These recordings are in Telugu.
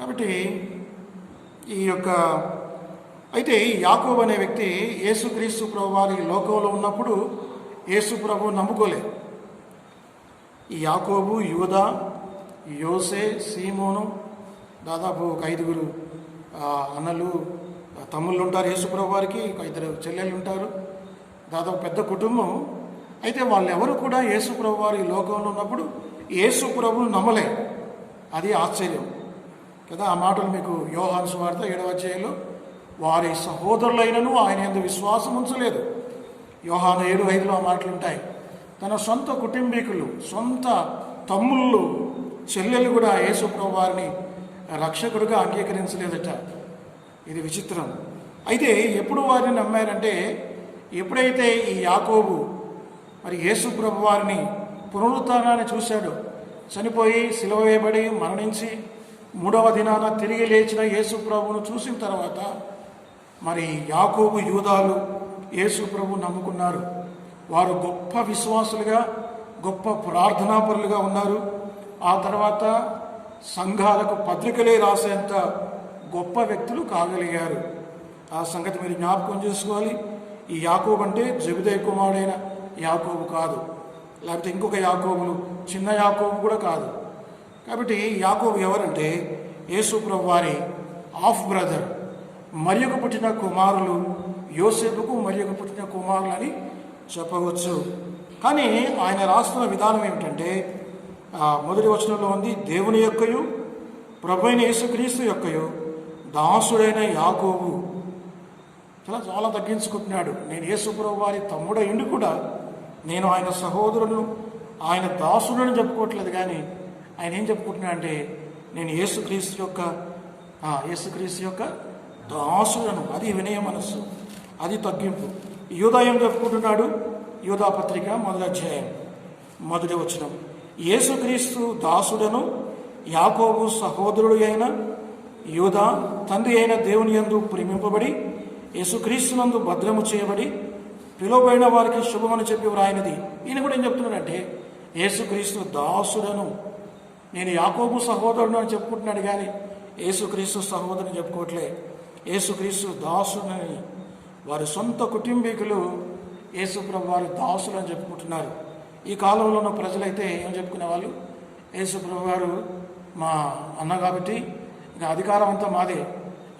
కాబట్టి ఈ యొక్క అయితే యాకోబు అనే వ్యక్తి యేసుక్రీస్తు ప్రభు వారి లోకంలో ఉన్నప్పుడు యేసు ప్రభు నమ్ముకోలేదు. ఈ యాకోబు, యూదా, యోసే, సీమోను, దాదాపు ఒక 5 అన్నలు తమ్ముళ్ళు ఉంటారు. యేసు ప్రభు వారికి 2 చెల్లెళ్ళు ఉంటారు. దాదాపు పెద్ద కుటుంబం. అయితే వాళ్ళెవరు కూడా యేసు ప్రభు వారి లోకంలో ఉన్నప్పుడు యేసు ప్రభువు నమ్మలే. అది ఆశ్చర్యం కదా. ఆ మాటలు మీకు యోహాను సువార్త 7వ అధ్యాయంలో వారి సహోదరులైనను ఆయన యందు విశ్వాసం ఉంచలేదు. యోహాను 7:5లో ఆ మాటలు ఉంటాయి. తన సొంత కుటుంబీకులు, సొంత తమ్ముళ్ళు, చెల్లెలు కూడా యేసు ప్రభు వారిని రక్షకుడిగా అంగీకరించలేదట. ఇది విచిత్రం. అయితే ఎప్పుడు వారిని నమ్మారంటే, ఎప్పుడైతే ఈ యాకోబు మరి యేసు ప్రభు వారిని పునరుత్థానాన్ని చూశాడు, చనిపోయి సిలువ వేయబడి మరణించి 3వ దినాన తిరిగి లేచిన యేసు ప్రభువును చూసిన తర్వాత మరి యాకోబు, యూదాలు యేసు ప్రభు నమ్ముకున్నారు. వారు గొప్ప విశ్వాసులుగా, గొప్ప ప్రార్థనాపరులుగా ఉన్నారు. ఆ తర్వాత సంఘాలకు పత్రికలే రాసేంత గొప్ప వ్యక్తులు కాగలిగారు. ఆ సంగతి మీరు జ్ఞాపకం చేసుకోవాలి. ఈ యాకోబు అంటే జెబెదయి కుమారుడైన యాకోబు కాదు, లేకపోతే ఇంకొక యాకోబులు, చిన్న యాకోబు కూడా కాదు. కాబట్టి యాకోబు ఎవరంటే యేసు ప్రభు వారి హాఫ్ బ్రదర్. మరియకు పుట్టిన కుమారులు, యోసేపుకు మరియకు పుట్టిన కుమారులు అని చెప్పవచ్చు. కానీ ఆయన రాస్తున్న విధానం ఏమిటంటే, మొదటి వచనంలో ఉంది, దేవుని యొక్కయు ప్రభువైన యేసుక్రీస్తు యొక్కయు దాసుడైన యాకోబు. చాలా తగ్గించుకుంటున్నాడు. నేను యేసు ప్రభు వారి తమ్ముడైండి కూడా నేను ఆయన సహోదరుడు, ఆయన దాసుడని చెప్పుకోవట్లేదు. కానీ ఆయన ఏం చెప్పుకుంటున్నా అంటే, నేను యేసుక్రీస్తు యొక్క దాసుడను. అది వినయ మనస్సు, అది తగ్గింపు. యూదా ఏం చెప్పుకుంటున్నాడు? యూదా పత్రిక 1వ అధ్యాయం 1వ వచనం, యేసుక్రీస్తు దాసుడను యాకోబు సహోదరుడు అయిన యూదా తండ్రి అయిన దేవుని యందు ప్రేమింపబడి యేసుక్రీస్తునందు భద్రము చేయబడి పిలువబడిన వారికి శుభమని చెప్పి వ్రాయినది. ఈయన కూడా ఏం చెప్తున్నాడంటే, యేసుక్రీస్తు దాసుడను, నేను యాకోబు సహోదరుడు అని చెప్పుకుంటున్నాడు. కానీ యేసుక్రీస్తు సహోదరుని చెప్పుకోవట్లే, యేసుక్రీస్తు దాసుడని వారి సొంత కుటుంబీకులు యేసు ప్రభు వారి దాసులు అని చెప్పుకుంటున్నారు. ఈ కాలంలో ఉన్న ప్రజలైతే ఏం చెప్పుకునేవాళ్ళు, యేసు ప్రభు వారు మా అన్న కాబట్టి ఇక అధికారం అంతా మాదే,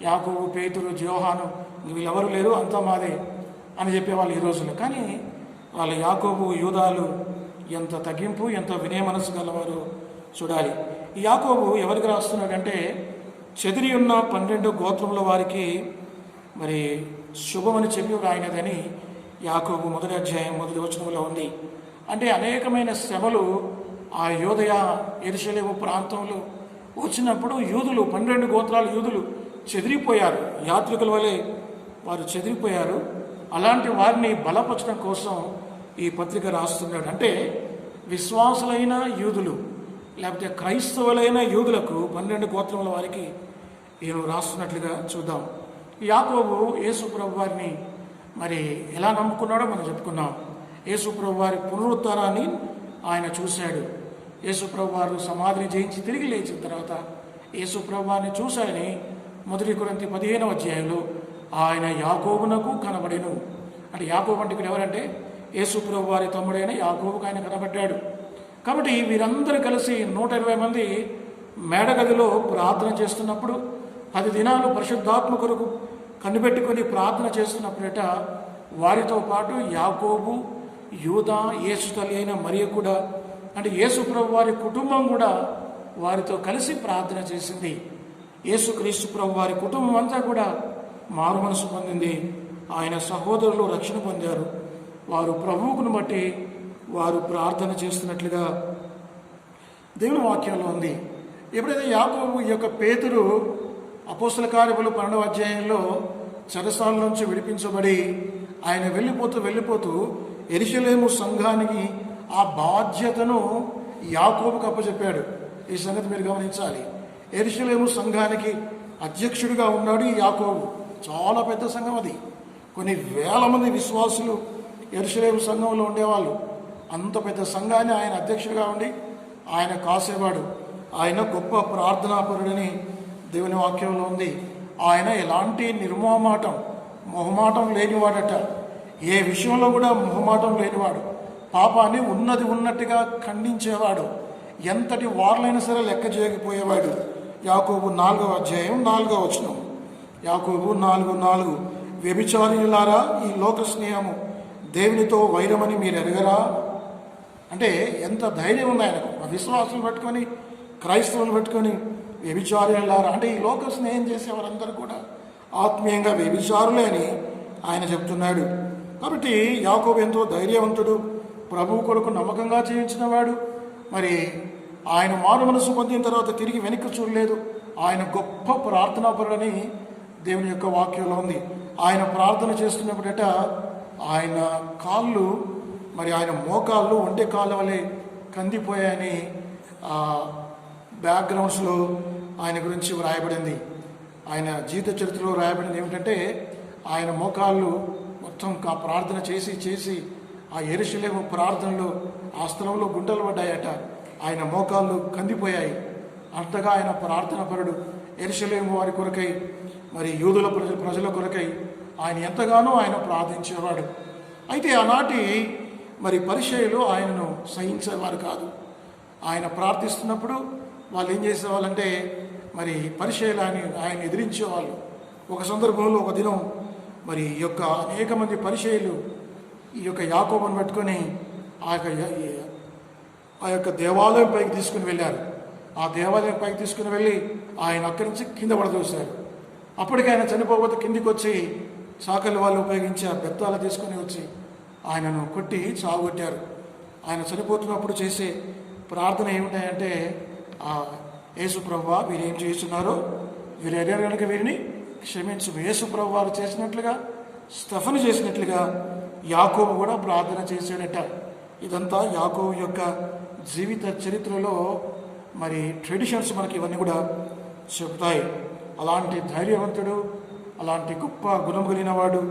యాకోబు, పేతురు, యోహాను వీళ్ళెవరు లేరు, అంతా మాదే అని చెప్పేవాళ్ళు ఈ రోజుల్లో. కానీ వాళ్ళ యాకోబు, యూదాలు ఎంత తగ్గింపు, ఎంత వినయ మనసు గలవారు చూడాలి. ఈ యాకోబు ఎవరికి రాస్తున్నాడంటే, చెదిరి ఉన్న 12 గోత్రముల వారికి మరి శుభమని చెప్పి వ్రాయినదని యాకోబు 1వ అధ్యాయం 1వ వచనంలో ఉంది. అంటే అనేకమైన శ్రమలు ఆ యోదయ, యెరూషలేము ప్రాంతంలో వచ్చినప్పుడు యూదులు, 12 గోత్రాల యూదులు చెదిరిపోయారు. యాత్రికుల వలె వారు చెదిరిపోయారు. అలాంటి వారిని బలపరచడం కోసం ఈ పత్రిక రాస్తున్నాడు. అంటే విశ్వాసులైన యూదులు, లేకపోతే క్రైస్తవులైన యూదులకు 12 గోత్రముల వారికి ఈయన రాస్తున్నట్లుగా చూద్దాం. యాకోబు యేసు ప్రభు వారిని మరి ఎలా నమ్ముకున్నాడో మనం చెప్పుకున్నాం. యేసు ప్రభు వారి పునరుత్థానాన్ని ఆయన చూశాడు. యేసు ప్రభు వారు సమాధిని జయించి తిరిగి లేచిన తర్వాత యేసు ప్రభు వారిని చూశాడని 1 కొరింథీ 15వ అధ్యాయంలో ఆయన యాకోబునకు కనబడెను. అంటే యాకోబు అంటే ఇక్కడ ఎవరంటే యేసు ప్రభు వారి తమ్ముడైన యాకోబుకు ఆయన కనబడ్డాడు. కాబట్టి వీరందరూ కలిసి 120 మంది మేడగదిలో ప్రార్థన చేస్తున్నప్పుడు 10 దినాలు పరిశుద్ధాత్మ కొరకు కనిపెట్టుకొని ప్రార్థన చేస్తున్నప్పుడట వారితో పాటు యాకోబు, యూదా, యేసు తల్లి అయిన మరియ కూడా, అంటే యేసు ప్రభు వారి కుటుంబం కూడా వారితో కలిసి ప్రార్థన చేసింది. యేసుక్రీస్తు ప్రభు వారి కుటుంబం అంతా కూడా మారు మనసు పొందింది. ఆయన సహోదరులు రక్షణ పొందారు. వారు ప్రభువుకును బట్టి వారు ప్రార్థన చేస్తున్నట్లుగా దేవుని వాక్యంలో ఉంది. ఎప్పుడైతే యాకోబు ఈ యొక్క పేతురు అపోస్తల కార్యములు 12వ అధ్యాయంలో చెరసాల నుంచి విడిపించబడి ఆయన వెళ్ళిపోతూ యెరూషలేము సంఘానికి ఆ బాధ్యతను యాకోబుకు అప్పచెప్పాడు. ఈ సంగతి మీరు గమనించాలి. యెరూషలేము సంఘానికి అధ్యక్షుడిగా ఉన్నాడు ఈ యాకోబు. చాలా పెద్ద సంఘం అది. కొన్ని వేల మంది విశ్వాసులు యెరూషలేము సంఘంలో ఉండేవాళ్ళు. అంత పెద్ద సంఘాన్ని ఆయన అధ్యక్షుడిగా ఉండి ఆయన కాసేవాడు. ఆయన గొప్ప ప్రార్థనాపరుడని దేవుని వాక్యంలో ఉంది, ఆయన ఎలాంటి మొహమాటం లేనివాడట. ఏ విషయంలో కూడా మొహమాటం లేనివాడు. పాపాన్ని ఉన్నది ఉన్నట్టుగా ఖండించేవాడు. ఎంతటి వారులైనా సరే లెక్క చేయకపోయేవాడు. యాకోబు 4వ అధ్యాయం 4వ వచనం. యాకోబు 4:4, వ్యభిచారిణులారా, ఈ లోక స్నేహము దేవునితో వైరమని మీరు ఎరగరా? అంటే ఎంత ధైర్యం ఉంది ఆయనకు. విశ్వాసులు పెట్టుకొని, క్రైస్తవులు పెట్టుకొని వ్యభిచారులారా అంటే ఈ లోక స్నేహం చేసేవారందరూ కూడా ఆత్మీయంగా వ్యభిచారులే అని ఆయన చెప్తున్నాడు. కాబట్టి యాకోబు ఎంతో ధైర్యవంతుడు, ప్రభువు కొరకు నమ్మకంగా జీవించిన వాడు. మరి ఆయన మారు మనసు పొందిన తర్వాత తిరిగి వెనక్కి చూడలేదు. ఆయన గొప్ప ప్రార్థనాపరుడని దేవుని యొక్క వాక్యంలో ఉంది. ఆయన ప్రార్థన చేస్తున్నప్పుడట ఆయన కాళ్ళు, మరి ఆయన మోకాళ్ళు ఒంటె కాళ్ళ వలె కందిపోయాయని బ్యాక్గ్రౌండ్స్లో ఆయన గురించి వ్రాయబడింది. ఆయన జీవిత చరిత్రలో రాయబడింది ఏమిటంటే, ఆయన మోకాళ్ళు మొత్తం ప్రార్థన చేసి ఆ యెరూషలేము ప్రార్థనలో ఆ స్థలంలో గుంటలు పడ్డాయట. ఆయన మోకాళ్ళు కందిపోయాయి. అంతగా ఆయన ప్రార్థన పరుడు. యెరూషలేము వారి కొరకై, మరి యూదుల ప్రజల కొరకై ఆయన ఎంతగానో ఆయన ప్రార్థించేవాడు. అయితే ఆనాటి మరి పరిచయులు ఆయనను సహించేవారు కాదు. ఆయన ప్రార్థిస్తున్నప్పుడు వాళ్ళు ఏం చేసేవాళ్ళంటే, మరి పరిచయులు ఆయన ఎదిరించేవాళ్ళు. ఒక సందర్భంలో ఒక దినం మరి ఈ యొక్క అనేక మంది పరిచయులు ఈ యొక్క యాకోబును పట్టుకొని ఆ యొక్క దేవాలయం పైకి తీసుకుని వెళ్ళారు. ఆ దేవాలయం పైకి తీసుకుని వెళ్ళి ఆయన అక్కడి నుంచి కింద పడదోశారు. అప్పటికి ఆయన చనిపోతే కిందికి వచ్చి చాకలి వాళ్ళు ఉపయోగించి ఆ బెత్తాలు తీసుకొని వచ్చి ఆయనను కొట్టి చావగొట్టారు. ఆయన చనిపోతున్నప్పుడు చేసే ప్రార్థన ఏమిటాయంటే, యేసు ప్రభువా, వీరు ఏం చేస్తున్నారో వీరు ఎర్రరు కనుక వీరిని క్షమించు. యేసు ప్రభు వారు చేసినట్లుగా, స్టెఫను చేసినట్లుగా యాకోబు కూడా ప్రార్థన చేశాడట. ఇదంతా యాకోబు యొక్క జీవిత చరిత్రలో మరి ట్రెడిషన్స్ మనకి ఇవన్నీ కూడా చెబుతాయి. అలాంటి ధైర్యవంతుడు, అలాంటి గొప్ప గుణం కలిగిన వాడు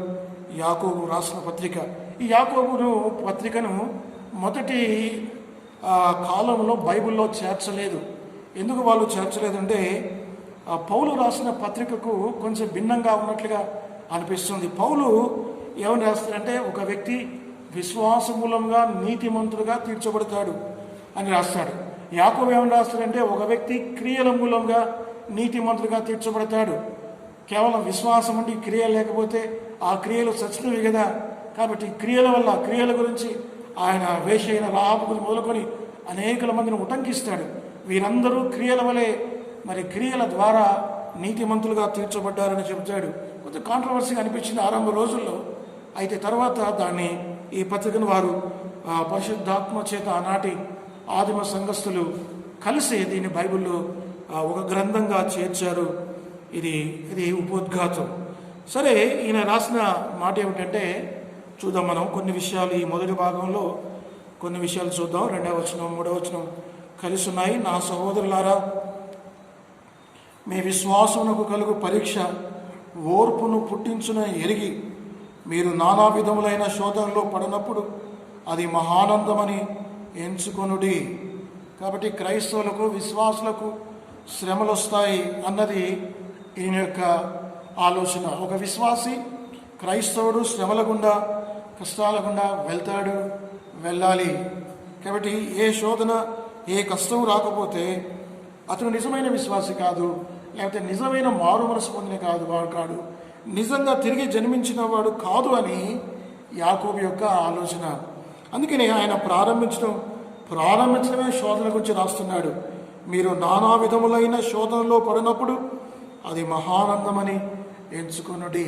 యాకోబు రాసిన పత్రిక. ఈ యాకోబును పత్రికను మొదటి కాలంలో బైబిల్లో చేర్చలేదు. ఎందుకు వాళ్ళు చేర్చలేదంటే, పౌలు రాసిన పత్రికకు కొంచెం భిన్నంగా ఉన్నట్లుగా అనిపిస్తుంది. పౌలు ఏమని రాస్తాడంటే, ఒక వ్యక్తి విశ్వాస మూలంగా నీతిమంతుడుగా తీర్చబడతాడు అని రాస్తాడు. యాకోబు ఏమని రాస్తాడంటే, ఒక వ్యక్తి క్రియల మూలంగా నీతిమంతుడుగా తీర్చబడతాడు. కేవలం విశ్వాసం ఉండి క్రియ లేకపోతే ఆ క్రియలు చచ్చినవి కదా. కాబట్టి క్రియల వల్ల, క్రియల గురించి ఆయన వేషైన రాహబును మొదలుకొని అనేకల మందిని ఉటంకిస్తాడు. వీరందరూ క్రియల వలె, మరి క్రియల ద్వారా నీతిమంతులుగా తీర్చబడ్డారని చెబుతాడు. కొంచెం కాంట్రవర్సీగా అనిపించింది ఆరంభ రోజుల్లో. అయితే తర్వాత ఈ పత్రికను వారు పరిశుద్ధాత్మ చేత ఆనాటి ఆదిమ సంఘస్థులు కలిసి దీన్ని బైబిల్లో ఒక గ్రంథంగా చేర్చారు. ఇది ఉపోద్ఘాతం. సరే, ఈయన రాసిన మాట ఏమిటంటే చూద్దాం మనం. కొన్ని విషయాలు ఈ మొదటి భాగంలో కొన్ని విషయాలు చూద్దాం. 2వ వచనం 3వ వచనం కలిసి ఉన్నాయి. నా సహోదరులారా, మీ విశ్వాసమునకు కలుగు పరీక్ష ఓర్పును పుట్టించున ఎరిగి మీరు నానా విధములైన శోధనలో పడినప్పుడు అది మహానందమని ఎంచుకొనుడి. కాబట్టి క్రైస్తవులకు, విశ్వాసులకు శ్రమలు వస్తాయి అన్నది ఈయన యొక్క ఆలోచన. ఒక విశ్వాసి, క్రైస్తవుడు శ్రమల గుండా, కష్టాల గుండా వెళ్ళాలి. కాబట్టి ఏ శోధన, ఏ కష్టం రాకపోతే అతను నిజమైన విశ్వాసి కాదు, లేకపోతే నిజమైన మారు మనసు పొందిన వాడు నిజంగా తిరిగి జన్మించిన వాడు కాదు అని యాకోబు యొక్క ఆలోచన. అందుకని ఆయన ప్రారంభించడమే శోధన గురించి రాస్తున్నాడు. మీరు నానా విధములైన శోధనలో పడినప్పుడు అది మహానందమని ఎంచుకొనుడి.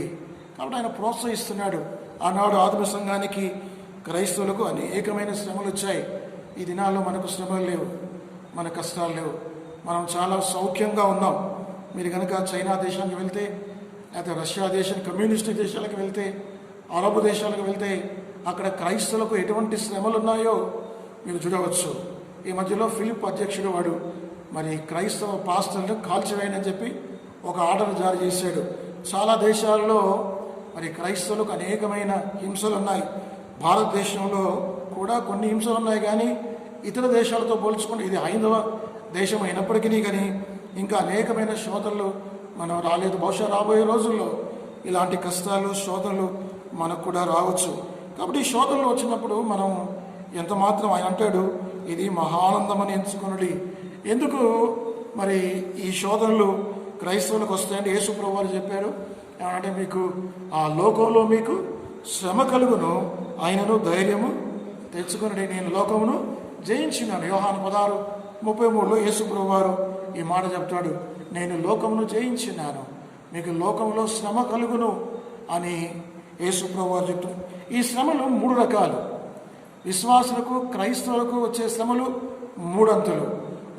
కాబట్టి ఆయన ప్రోత్సహిస్తున్నాడు. ఆనాడు ఆదిమ సంఘానికి, క్రైస్తవులకు అనేకమైన శ్రమలు వచ్చాయి. ఈ దినాల్లో మనకు శ్రమలు లేవు, మన కష్టాలు లేవు. మనం చాలా సౌఖ్యంగా ఉన్నాం. మీరు కనుక చైనా దేశానికి వెళ్తే, లేకపోతే రష్యా దేశం, కమ్యూనిస్ట్ దేశాలకు వెళ్తే, అరబ్ దేశాలకు వెళ్తే అక్కడ క్రైస్తవులకు ఎటువంటి శ్రమలు ఉన్నాయో మీరు చూడవచ్చు. ఈ మధ్యలో ఫిలిప్ అధ్యక్షుడు వాడు మరి క్రైస్తవ పాస్టర్లను కాల్చివేయనని చెప్పి ఒక ఆర్డర్ జారీ చేశాడు. చాలా దేశాల్లో మరి క్రైస్తవులకు అనేకమైన హింసలు ఉన్నాయి. భారతదేశంలో కూడా కొన్ని హింసలు ఉన్నాయి. కానీ ఇతర దేశాలతో పోల్చుకుంటే ఇది హైందవ దేశం అయినప్పటికీ కానీ ఇంకా అనేకమైన శోధనలు మనం రాలేదు. బహుశా రాబోయే రోజుల్లో ఇలాంటి కష్టాలు శోధనలు మనకు కూడా రావచ్చు. కాబట్టి ఈ శోధనలు వచ్చినప్పుడు మనం ఎంత మాత్రం ఆయన అంటాడు, ఇది మహానందం అని ఎంచుకున్నది. ఎందుకు మరి ఈ శోధనలు క్రైస్తవులకు వస్తాయంటే యేసు ప్రభువు వారు చెప్పారు ఏమంటే, మీకు ఆ లోకంలో మీకు శ్రమ కలుగును, ఆయనను ధైర్యము తెచ్చుకుని నేను లోకమును జయించినాను. యోహాను 16:33 యేసు ప్రభువు వారు ఈ మాట చెప్తాడు, నేను లోకమును జయించినాను, మీకు లోకంలో శ్రమ కలుగును అని యేసు ప్రభువు వారు చెప్తారు. ఈ శ్రమలు 3 రకాలు. విశ్వాసులకు క్రైస్తవులకు వచ్చే శ్రమలు 3 అంతులు.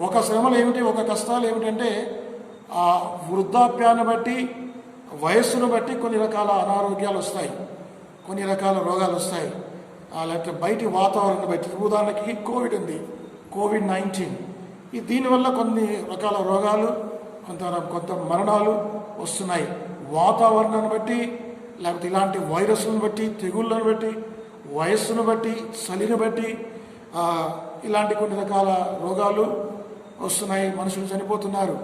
ఒక శ్రమలు ఏమిటి, ఒక కష్టాలు ఏమిటంటే ఆ వృద్ధాప్యాన్ని బట్టి వయస్సును బట్టి కొన్ని రకాల అనారోగ్యాలు వస్తాయి, కొన్ని రకాల రోగాలు వస్తాయి. లేకపోతే బయటి వాతావరణం బట్టి, ఉదాహరణకి కోవిడ్ ఉంది, COVID-19. దీనివల్ల కొన్ని రకాల రోగాలు కొంత మరణాలు వస్తున్నాయి. వాతావరణాన్ని బట్టి, లేకపోతే ఇలాంటి వైరస్లను బట్టి, తెగుళ్ళను బట్టి, వయస్సును బట్టి, చలిని బట్టి ఇలాంటి కొన్ని రకాల రోగాలు వస్తున్నాయి, మనుషులు చనిపోతున్నారు.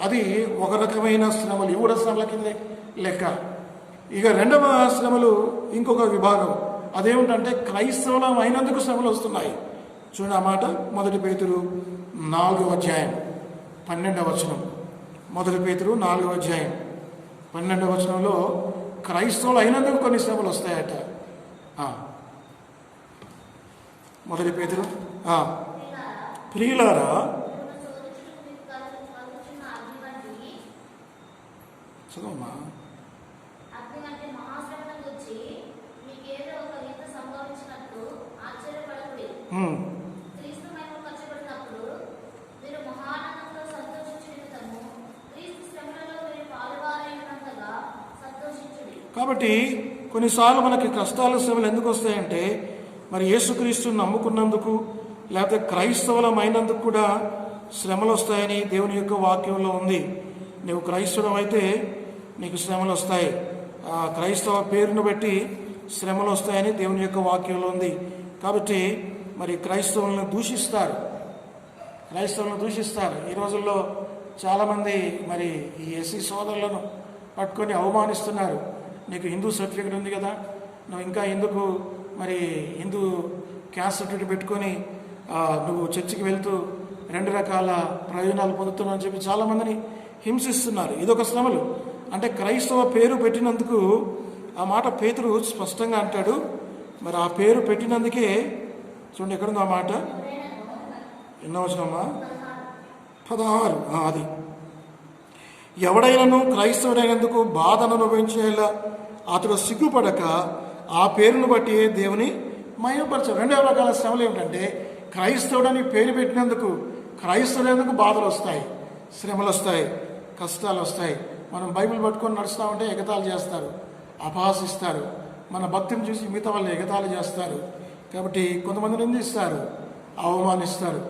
అది ఒక రకమైన శ్రమలు, ఇవి కూడా శ్రమల కింద లెక్క. ఇక రెండవ శ్రమలు ఇంకొక విభాగం. అదేమిటంటే క్రైస్తవులం అయినందుకు శ్రమలు వస్తున్నాయి. చూడండి ఆ మాట, 1 పేతురు 4:12. 1 పేతురు 4:12 క్రైస్తవులు అయినందుకు కొన్ని శ్రమలు వస్తాయట. 1 పేతురు ప్రియులారా, చదవమ్మా. కాబట్టి కొన్నిసార్లు మనకి కష్టాలు శ్రమలు ఎందుకు వస్తాయంటే, మరి యేసుక్రీస్తుని నమ్ముకున్నందుకు లేకపోతే క్రైస్తవులం అయినందుకు కూడా శ్రమలు వస్తాయని దేవుని యొక్క వాక్యంలో ఉంది. నువ్వు క్రైస్తవం అయితే నీకు శ్రమలు వస్తాయి, క్రైస్తవ పేరును బట్టి శ్రమలు వస్తాయని దేవుని యొక్క వాక్యంలో ఉంది. కాబట్టి మరి క్రైస్తవులను దూషిస్తారు. ఈ రోజుల్లో చాలామంది మరి ఈ ఎస్సీ సోదరులను పట్టుకొని అవమానిస్తున్నారు. నీకు హిందూ సర్టిఫికేట్ ఉంది కదా, నువ్వు ఇంకా ఎందుకు మరి హిందూ క్యాస్ట్ సర్టిఫికేట్ పెట్టుకొని నువ్వు చర్చికి వెళ్తూ 2 రకాల ప్రయోజనాలు పొందుతున్నావు అని చెప్పి చాలామందిని హింసిస్తున్నారు. ఇదొక శ్రమలు. అంటే క్రైస్తవ పేరు పెట్టినందుకు, ఆ మాట పేతురు స్పష్టంగా అంటాడు. మరి ఆ పేరు పెట్టినందుకే చూడండి ఎక్కడుందో ఆ మాట, ఎన్నో వచనమ్మా, 16. అది ఎవడైనాను క్రైస్తవుడైనందుకు బాధను అనుభవించేలా అతడు సిగ్గుపడక ఆ పేరును బట్టి దేవుని మహిమపరచు. 2వ రకాల శ్రమలు ఏమిటంటే, క్రైస్తవుడని పేరు పెట్టినందుకు క్రైస్తవుడైనందుకు బాధలు వస్తాయి, శ్రమలు వస్తాయి, కష్టాలు వస్తాయి. మనం బైబిల్ పట్టుకొని నడుస్తామంటే ఎగతాళి చేస్తారు, అపహాసిస్తారు. మన భక్తిని చూసి మిగతా వాళ్ళు ఎగతాళి చేస్తారు. కాబట్టి కొంతమంది నిందిస్తారు, అవమానిస్తారు.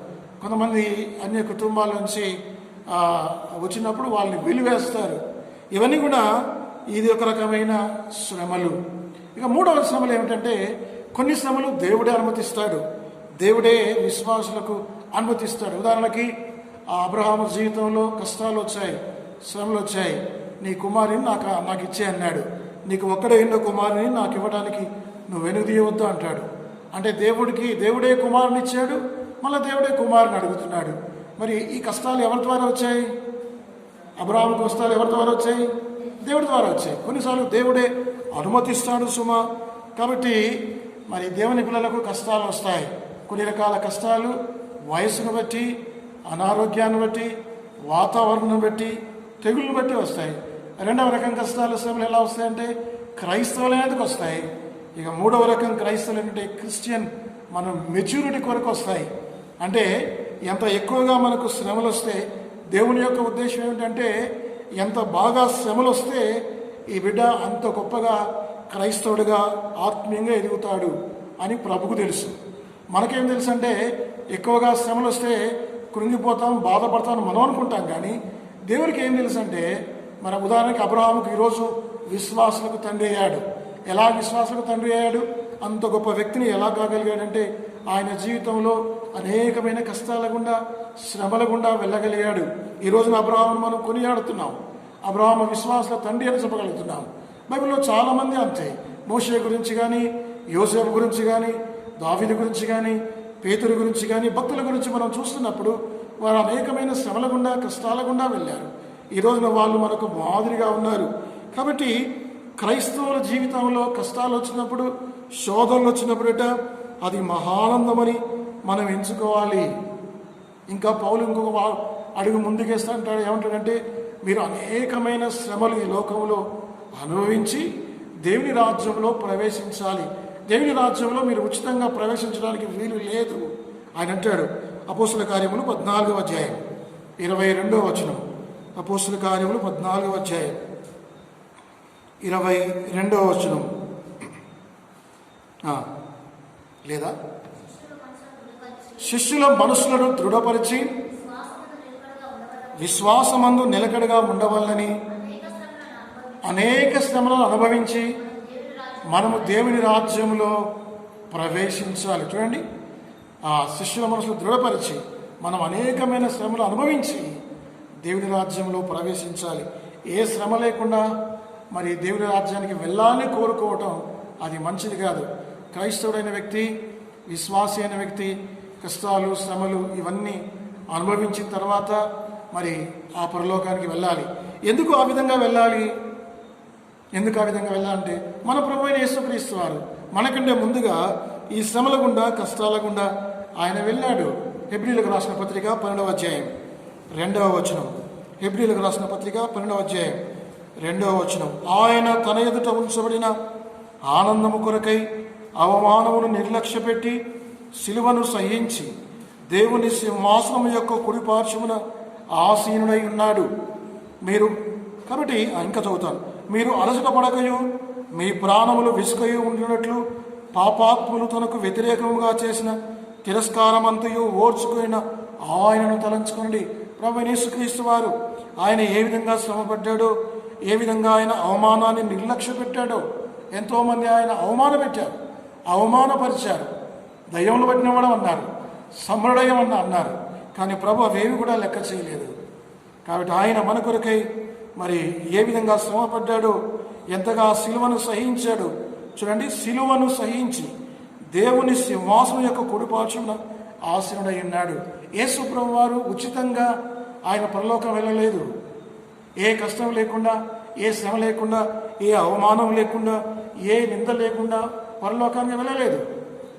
కొంతమంది అన్య కుటుంబాల నుంచి వచ్చినప్పుడు వాళ్ళని వెలివేస్తారు. ఇవన్నీ కూడా ఇది ఒక రకమైన శ్రమలు. ఇక 3వ శ్రమలు ఏమిటంటే, కొన్ని శ్రమలు దేవుడే అనుమతిస్తాడు, దేవుడే విశ్వాసులకు అనుమతిస్తాడు. ఉదాహరణకి అబ్రహాము జీవితంలో కష్టాలు వచ్చాయి, శ్రమలు వచ్చాయి. నీ కుమారుని నాకు ఇచ్చే అన్నాడు. నీకు ఒక్కడే ఎన్నో కుమారుని నాకు ఇవ్వడానికి నువ్వు వెనుదీయవద్దు అంటాడు. అంటే దేవుడే కుమారుని ఇచ్చాడు, మళ్ళీ దేవుడే కుమారుని అడుగుతున్నాడు. మరి ఈ కష్టాలు ఎవరి ద్వారా వచ్చాయి? అబ్రహాము కష్టాలు ఎవరి ద్వారా వచ్చాయి? దేవుడి ద్వారా వచ్చాయి. కొన్నిసార్లు దేవుడే అనుమతిస్తాడు సుమా. కాబట్టి మరి దేవుని పిల్లలకు కష్టాలు వస్తాయి. కొన్ని రకాల కష్టాలు వయసును బట్టి, అనారోగ్యాన్ని బట్టి, వాతావరణం బట్టి, తెగుళ్ళు బట్టి వస్తాయి. 2వ రకం కష్టాలు శ్రమలు ఎలా వస్తాయంటే క్రైస్తవులైనందుకు వస్తాయి. ఇక 3వ రకం క్రైస్తవులు ఏంటంటే క్రిస్టియన్ మనం మెచ్యూరిటీ కొరకు వస్తాయి. అంటే ఎంత ఎక్కువగా మనకు శ్రమలు వస్తే, దేవుని యొక్క ఉద్దేశం ఏమిటంటే ఎంత బాగా శ్రమలు వస్తే ఈ బిడ్డ అంత గొప్పగా క్రైస్తవుడిగా ఆత్మీయంగా ఎదుగుతాడు అని ప్రభుకు తెలుసు. మనకేం తెలుసు అంటే ఎక్కువగా శ్రమలు వస్తే కృంగిపోతాం, బాధపడతాం మనం అనుకుంటాం. కానీ దేవుడికి ఏం తెలుసు అంటే, మన ఉదాహరణకి అబ్రహాముకు ఈరోజు విశ్వాసులకు తండ్రి అయ్యాడు. ఎలా విశ్వాసులకు తండ్రి అయ్యాడు? అంత గొప్ప వ్యక్తిని ఎలా కాగలిగాడంటే ఆయన జీవితంలో అనేకమైన కష్టాల గుండా, శ్రమల గుండా వెళ్ళగలిగాడు. ఈ రోజున అబ్రహామును మనం కొనియాడుతున్నాం. అబ్రహాము విశ్వాసుల తండ్రి అని చెప్పగలుగుతున్నాం. బైబిల్లో చాలామంది అంతే. మోషే గురించి కానీ, యోసేపు గురించి కానీ, దావీదు గురించి కానీ, పేతురు గురించి కానీ, భక్తుల గురించి మనం చూస్తున్నప్పుడు వారు అనేకమైన శ్రమల గుండా, కష్టాల గుండా వెళ్ళారు. ఈ రోజున వాళ్ళు మనకు మాదిరిగా ఉన్నారు. కాబట్టి క్రైస్తవుల జీవితంలో కష్టాలు వచ్చినప్పుడు, శోధనలు వచ్చినప్పుడట అది మహానందమని మనం ఎంచుకోవాలి. ఇంకా పౌలు ఇంకొక అడుగు ముందుకేస్తా అంటాడు. ఏమంటాడంటే, మీరు అనేకమైన శ్రమలు ఈ లోకంలో అనుభవించి దేవుని రాజ్యంలో ప్రవేశించాలి. దేవుని రాజ్యంలో మీరు ఉచితంగా ప్రవేశించడానికి వీలు లేదు ఆయన అంటాడు. అపోస్తుల కార్యములు 14వ అధ్యాయం 22వ వచనం. అపోస్తుల కార్యములు 14వ అధ్యాయం 22వ వచనం. లేదా శిష్యుల మనసులను దృఢపరిచి విశ్వాసమందు నిలకడగా ఉండవాలని అనేక శ్రమలను అనుభవించి మనము దేవుని రాజ్యంలో ప్రవేశించాలి. చూడండి, ఆ శిష్యుల మనసులు దృఢపరిచి మనం అనేకమైన శ్రమలు అనుభవించి దేవుని రాజ్యంలో ప్రవేశించాలి. ఏ శ్రమ లేకుండా మరి దేవుని రాజ్యానికి వెళ్ళాలని కోరుకోవటం అది మంచిది కాదు. క్రైస్తవుడైన వ్యక్తి, విశ్వాసి అయిన వ్యక్తి కష్టాలు, శ్రమలు ఇవన్నీ అనుభవించిన తర్వాత మరి ఆ పరలోకానికి వెళ్ళాలి. ఎందుకు ఆ విధంగా వెళ్ళాలి? ఎందుకు ఆ విధంగా వెళ్ళాలంటే మన ప్రభు అయిన యేసుక్రీస్తు వారు మనకంటే ముందుగా ఈ శ్రమల గుండా, కష్టాల గుండా ఆయన వెళ్ళాడు. హెబ్రీలకు రాసిన పత్రిక 12వ అధ్యాయం 2వ వచనం. హెబ్రీలకు రాసిన పత్రిక 12వ అధ్యాయం 2వ వచనం. ఆయన తన ఎదుట ఉంచబడిన ఆనందము కొరకై అవమానమును నిర్లక్ష్యపెట్టి సిలువను సహించి దేవుని సింహాసనం యొక్క కుడిపార్శ్వమున ఆసీనుడై ఉన్నాడు. మీరు కాబట్టి ఇంకా చదువుతాను. మీరు అలసట పడకయు మీ ప్రాణములు విసుకయు ఉండినట్లు పాపాత్ములు తనకు వ్యతిరేకముగా చేసిన తిరస్కారమంతయు ఓర్చుకున్న ఆయనను తలంచుకోండి. ప్రభువైన యేసుక్రీస్తు వారు ఆయన ఏ విధంగా శ్రమపడ్డాడో, ఏ విధంగా ఆయన అవమానాన్ని నిర్లక్ష్య పెట్టాడో. ఎంతోమంది ఆయన అవమానపెట్టారు, అవమానపరిచారు, దయ్యంలో పట్టినవాడు అన్నారు, సమ్రుడయం అన్నారు. కానీ ప్రభు అవేవి కూడా లెక్క చేయలేదు. కాబట్టి ఆయన మన కొరకై మరి ఏ విధంగా శ్రమపడ్డాడో, ఎంతగా సిలువను సహించాడు. చూడండి, సిలువను సహించి దేవుని సింహాసనం యొక్క కుడిపార్శ్వమున ఆసీనుడై ఉన్నాడు. యేసు ప్రభు వారు ఉచితంగా ఆయన పరలోకం వెళ్ళలేదు. ఏ కష్టం లేకుండా, ఏ శ్రమ లేకుండా, ఏ అవమానం లేకుండా, ఏ నింద లేకుండా పరలోకానికి వెళ్ళలేదు.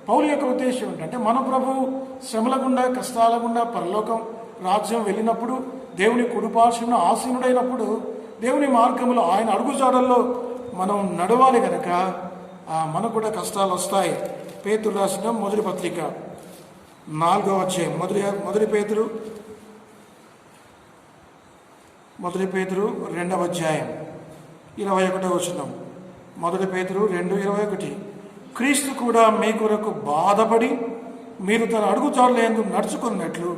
పౌలు యొక్క ఉద్దేశం ఏంటంటే, మన ప్రభువు శ్రమల గుండా, కష్టాల గుండా పరలోకం రాజ్యం వెళ్ళినప్పుడు, దేవుని కుడిపార్శ్వమున ఆసీనుడైనప్పుడు, దేవుని మార్గంలో ఆయన అడుగుజాడల్లో మనం నడవాలి కనుక మనకు కూడా కష్టాలు వస్తాయి. పేతురు రాసిన మొదటి పత్రిక 4వ అధ్యాయం మొదటి పేతురు 2వ అధ్యాయం 21వ వచనం. మొదటి పేతురు 2:21. క్రీస్తు కూడా మీ కొరకు బాధపడి మీరు తన అడుగుజాడలందు నడుచుకున్నట్లు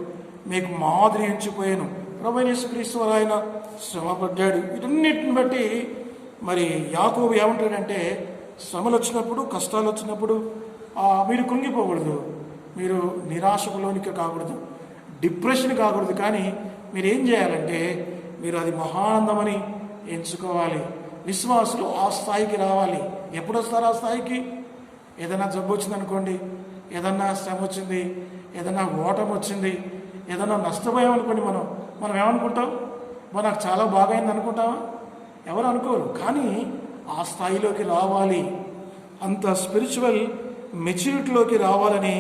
మీకు మాదిరి ఎంచిపోయాను. ప్రభువైన యేసుక్రీస్తు వారు ఆయన శ్రమపడ్డాడు. వీటన్నిటిని బట్టి మరి యాకోబు ఏమంటాడంటే, శ్రమలు వచ్చినప్పుడు, కష్టాలు వచ్చినప్పుడు మీరు కృంగిపోకూడదు, మీరు నిరాశలోనికి కాకూడదు, డిప్రెషన్ కాకూడదు. కానీ మీరు ఏం చేయాలంటే, మీరు అది మహానందమని ఎంచుకోవాలి. విశ్వాసులు ఆ స్థాయికి రావాలి. ఎప్పుడు వస్తారు ఆ స్థాయికి? ఏదైనా జబ్బు వచ్చిందనుకోండి, ఏదన్నా శ్రమ వచ్చింది, ఏదన్నా ఓటమి వచ్చింది, ఏదన్నా నష్టపోయామనుకోండి, మనం ఏమనుకుంటాం? నాకు చాలా బాగైంది అనుకుంటామా? ఎవరు అనుకోరు. కానీ ఆ స్థాయిలోకి రావాలి, అంత స్పిరిచువల్ మెచ్యూరిటీలోకి రావాలని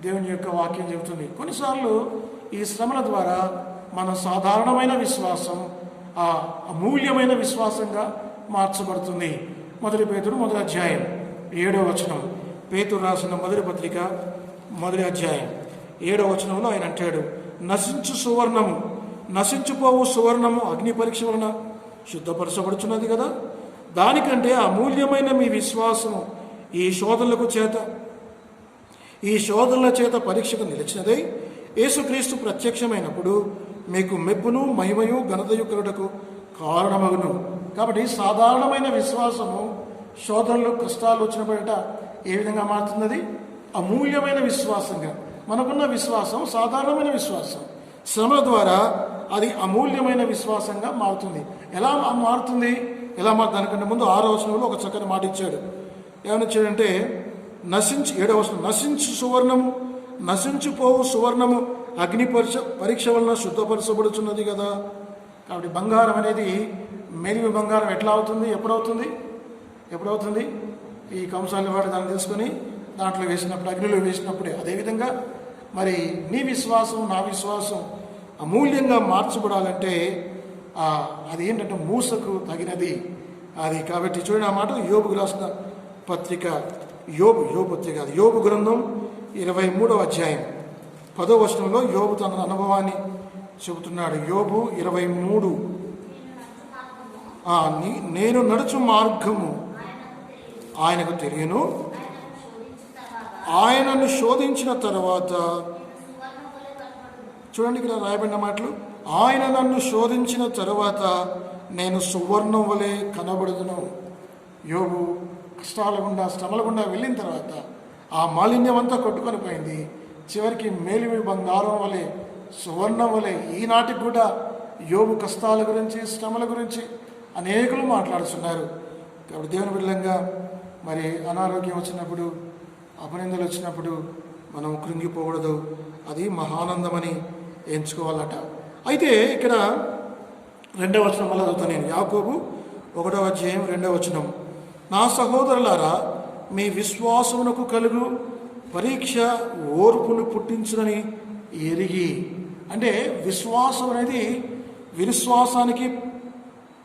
దేవుని యొక్క వాక్యం చెబుతుంది. కొన్నిసార్లు ఈ శ్రమల ద్వారా మన సాధారణమైన విశ్వాసం అమూల్యమైన విశ్వాసంగా మార్చబడుతుంది. మొదటి పేతురు 1వ అధ్యాయం 7వ వచనం. పేతురు రాసిన మొదటి పత్రిక 1వ అధ్యాయం 7వ వచనంలో ఆయన అంటాడు, నశించుపోవు సువర్ణము అగ్ని పరీక్ష వలన శుద్ధపరచబడుచున్నది కదా, దానికంటే అమూల్యమైన మీ విశ్వాసము ఈ శోధనల చేత పరీక్షకు నిలిచినదై యేసుక్రీస్తు ప్రత్యక్షమైనప్పుడు మీకు మెప్పును, మహిమయు, ఘనతయు కలుగుటకు కారణమగును. కాబట్టి సాధారణమైన విశ్వాసము శోధనలు, కష్టాలు వచ్చినప్పుడట ఏ విధంగా మారుతుంది? అమూల్యమైన విశ్వాసంగా. మనకున్న విశ్వాసం సాధారణమైన విశ్వాసం, శ్రమల ద్వారా అది అమూల్యమైన విశ్వాసంగా మారుతుంది. ఎలా మారుతుంది? దానికంటే ముందు 6వ వచనంలో ఒక చక్కని మాట ఇచ్చాడు. ఏమని ఇచ్చాడంటే, 7వ వచనం, నశించిపోవు సువర్ణము అగ్ని పరీక్ష వలన శుద్ధపరచబడుచున్నది కదా. కాబట్టి బంగారం అనేది మెలిమి బంగారం ఎట్లా అవుతుంది? ఎప్పుడవుతుంది? ఈ కంసాలి వాడు దాన్ని తీసుకొని దాంట్లో వేసినప్పుడు, అగ్నిలో వేసినప్పుడే. అదేవిధంగా మరి నీ విశ్వాసం, నా విశ్వాసం అమూల్యంగా మార్చబడాలంటే అది ఏంటంటే మూసకు తగినది అది. కాబట్టి చూడండి ఆ మాట, యోబుకు రాసిన పత్రిక, యోబు గ్రంథం 23వ అధ్యాయం 10వ వచనంలో యోబు తన అనుభవాన్ని చెబుతున్నాడు. యోబు 23, నేను నడుచు మార్గము ఆయనకు తెలియను, ఆయనను శోధించిన తర్వాత, చూడండి ఇక్కడ రాయబడిన మాటలు, ఆయన నన్ను శోధించిన తరువాత నేను సువర్ణం వలె కనబడుదును. యోబు కష్టాల గుండా, శ్రమల గుండా వెళ్ళిన తర్వాత ఆ మాలిన్యం అంతా కొట్టుకొని పోయింది. చివరికి మేలిమి బంగారం వలె, సువర్ణం వలె. ఈనాటికి కూడా యోబు కష్టాల గురించి, శ్రమల గురించి అనేకులు మాట్లాడుతున్నారు. కాబట్టి దేవుని బిడ్డలంగా మరి అనారోగ్యం వచ్చినప్పుడు, అపనిందలు వచ్చినప్పుడు మనం కృంగిపోకూడదు. అది మహానందమని ఎంచుకోవాలట. అయితే ఇక్కడ 2వ వచనం మళ్ళీ చదువుతాను నేను. యాకోబు 1వ అధ్యాయం 2వ వచనం, నా సహోదరులారా, మీ విశ్వాసమునకు కలుగు పరీక్ష ఓర్పును పుట్టించునని ఎరిగి. అంటే విశ్వాసం అనేది, విశ్వాసానికి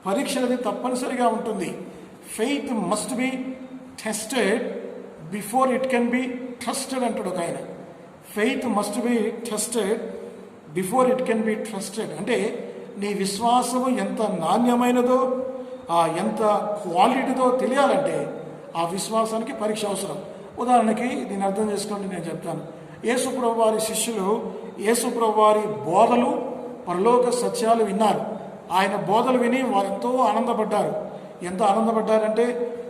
పరీక్ష అనేది తప్పనిసరిగా ఉంటుంది. Faith must be tested before it can be trusted అంటాడు ఒక ఆయన. Faith must be tested before it can be trusted. అంటే నీ విశ్వాసము ఎంత నాణ్యమైనదో, ఎంత క్వాలిటీతో తెలియాలంటే ఆ విశ్వాసానికి పరీక్ష అవసరం. ఉదాహరణకి దీన్ని అర్థం చేసుకోండి, నేను చెప్తాను. యేసుప్రభు వారి శిష్యులు యేసుప్రభు వారి బోధలు, పరలోక సత్యాలు విన్నారు. ఆయన బోధలు విని వారు ఎంతో ఆనందపడ్డారు. ఎంత ఆనందపడ్డారంటే,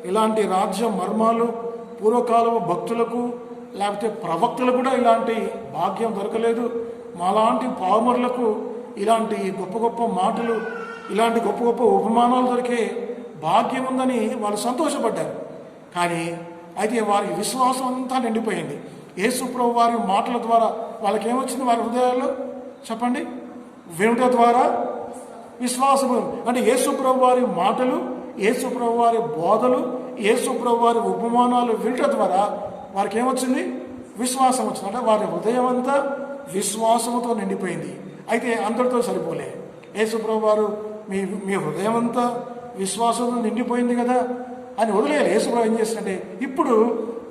ఇలాంటి రాజ్య మర్మాలు పూర్వకాలం భక్తులకు లేకపోతే ప్రవక్తలకు కూడా ఇలాంటి భాగ్యం దొరకలేదు. మాలాంటి పామరులకు ఇలాంటి గొప్ప గొప్ప మాటలు, ఇలాంటి గొప్ప గొప్ప ఉపమానాలు దొరికే భాగ్యం ఉందని వాళ్ళు సంతోషపడ్డారు. కానీ అయితే వారి విశ్వాసం అంతా నిండిపోయింది. యేసుప్రభు వారి మాటల ద్వారా వాళ్ళకి ఏమొచ్చింది? వారి హృదయాల్లో చెప్పండి, వినుట ద్వారా విశ్వాసము. అంటే యేసుప్రభు వారి మాటలు, యేసుప్రభు వారి బోధలు, యేసుప్రభు వారి ఉపమానాలు వినుట ద్వారా వారికి ఏమొచ్చింది? విశ్వాసం వచ్చింది. అంటే వారి హృదయం అంతా విశ్వాసముతో నిండిపోయింది. అయితే అందరితో సరిపోలే. యేసుప్రభు వారు మీ హృదయం అంతా విశ్వాసంతో నిండిపోయింది కదా అని వదిలేయాలి. యేసుప్రభు ఏం చేసినట్టే, ఇప్పుడు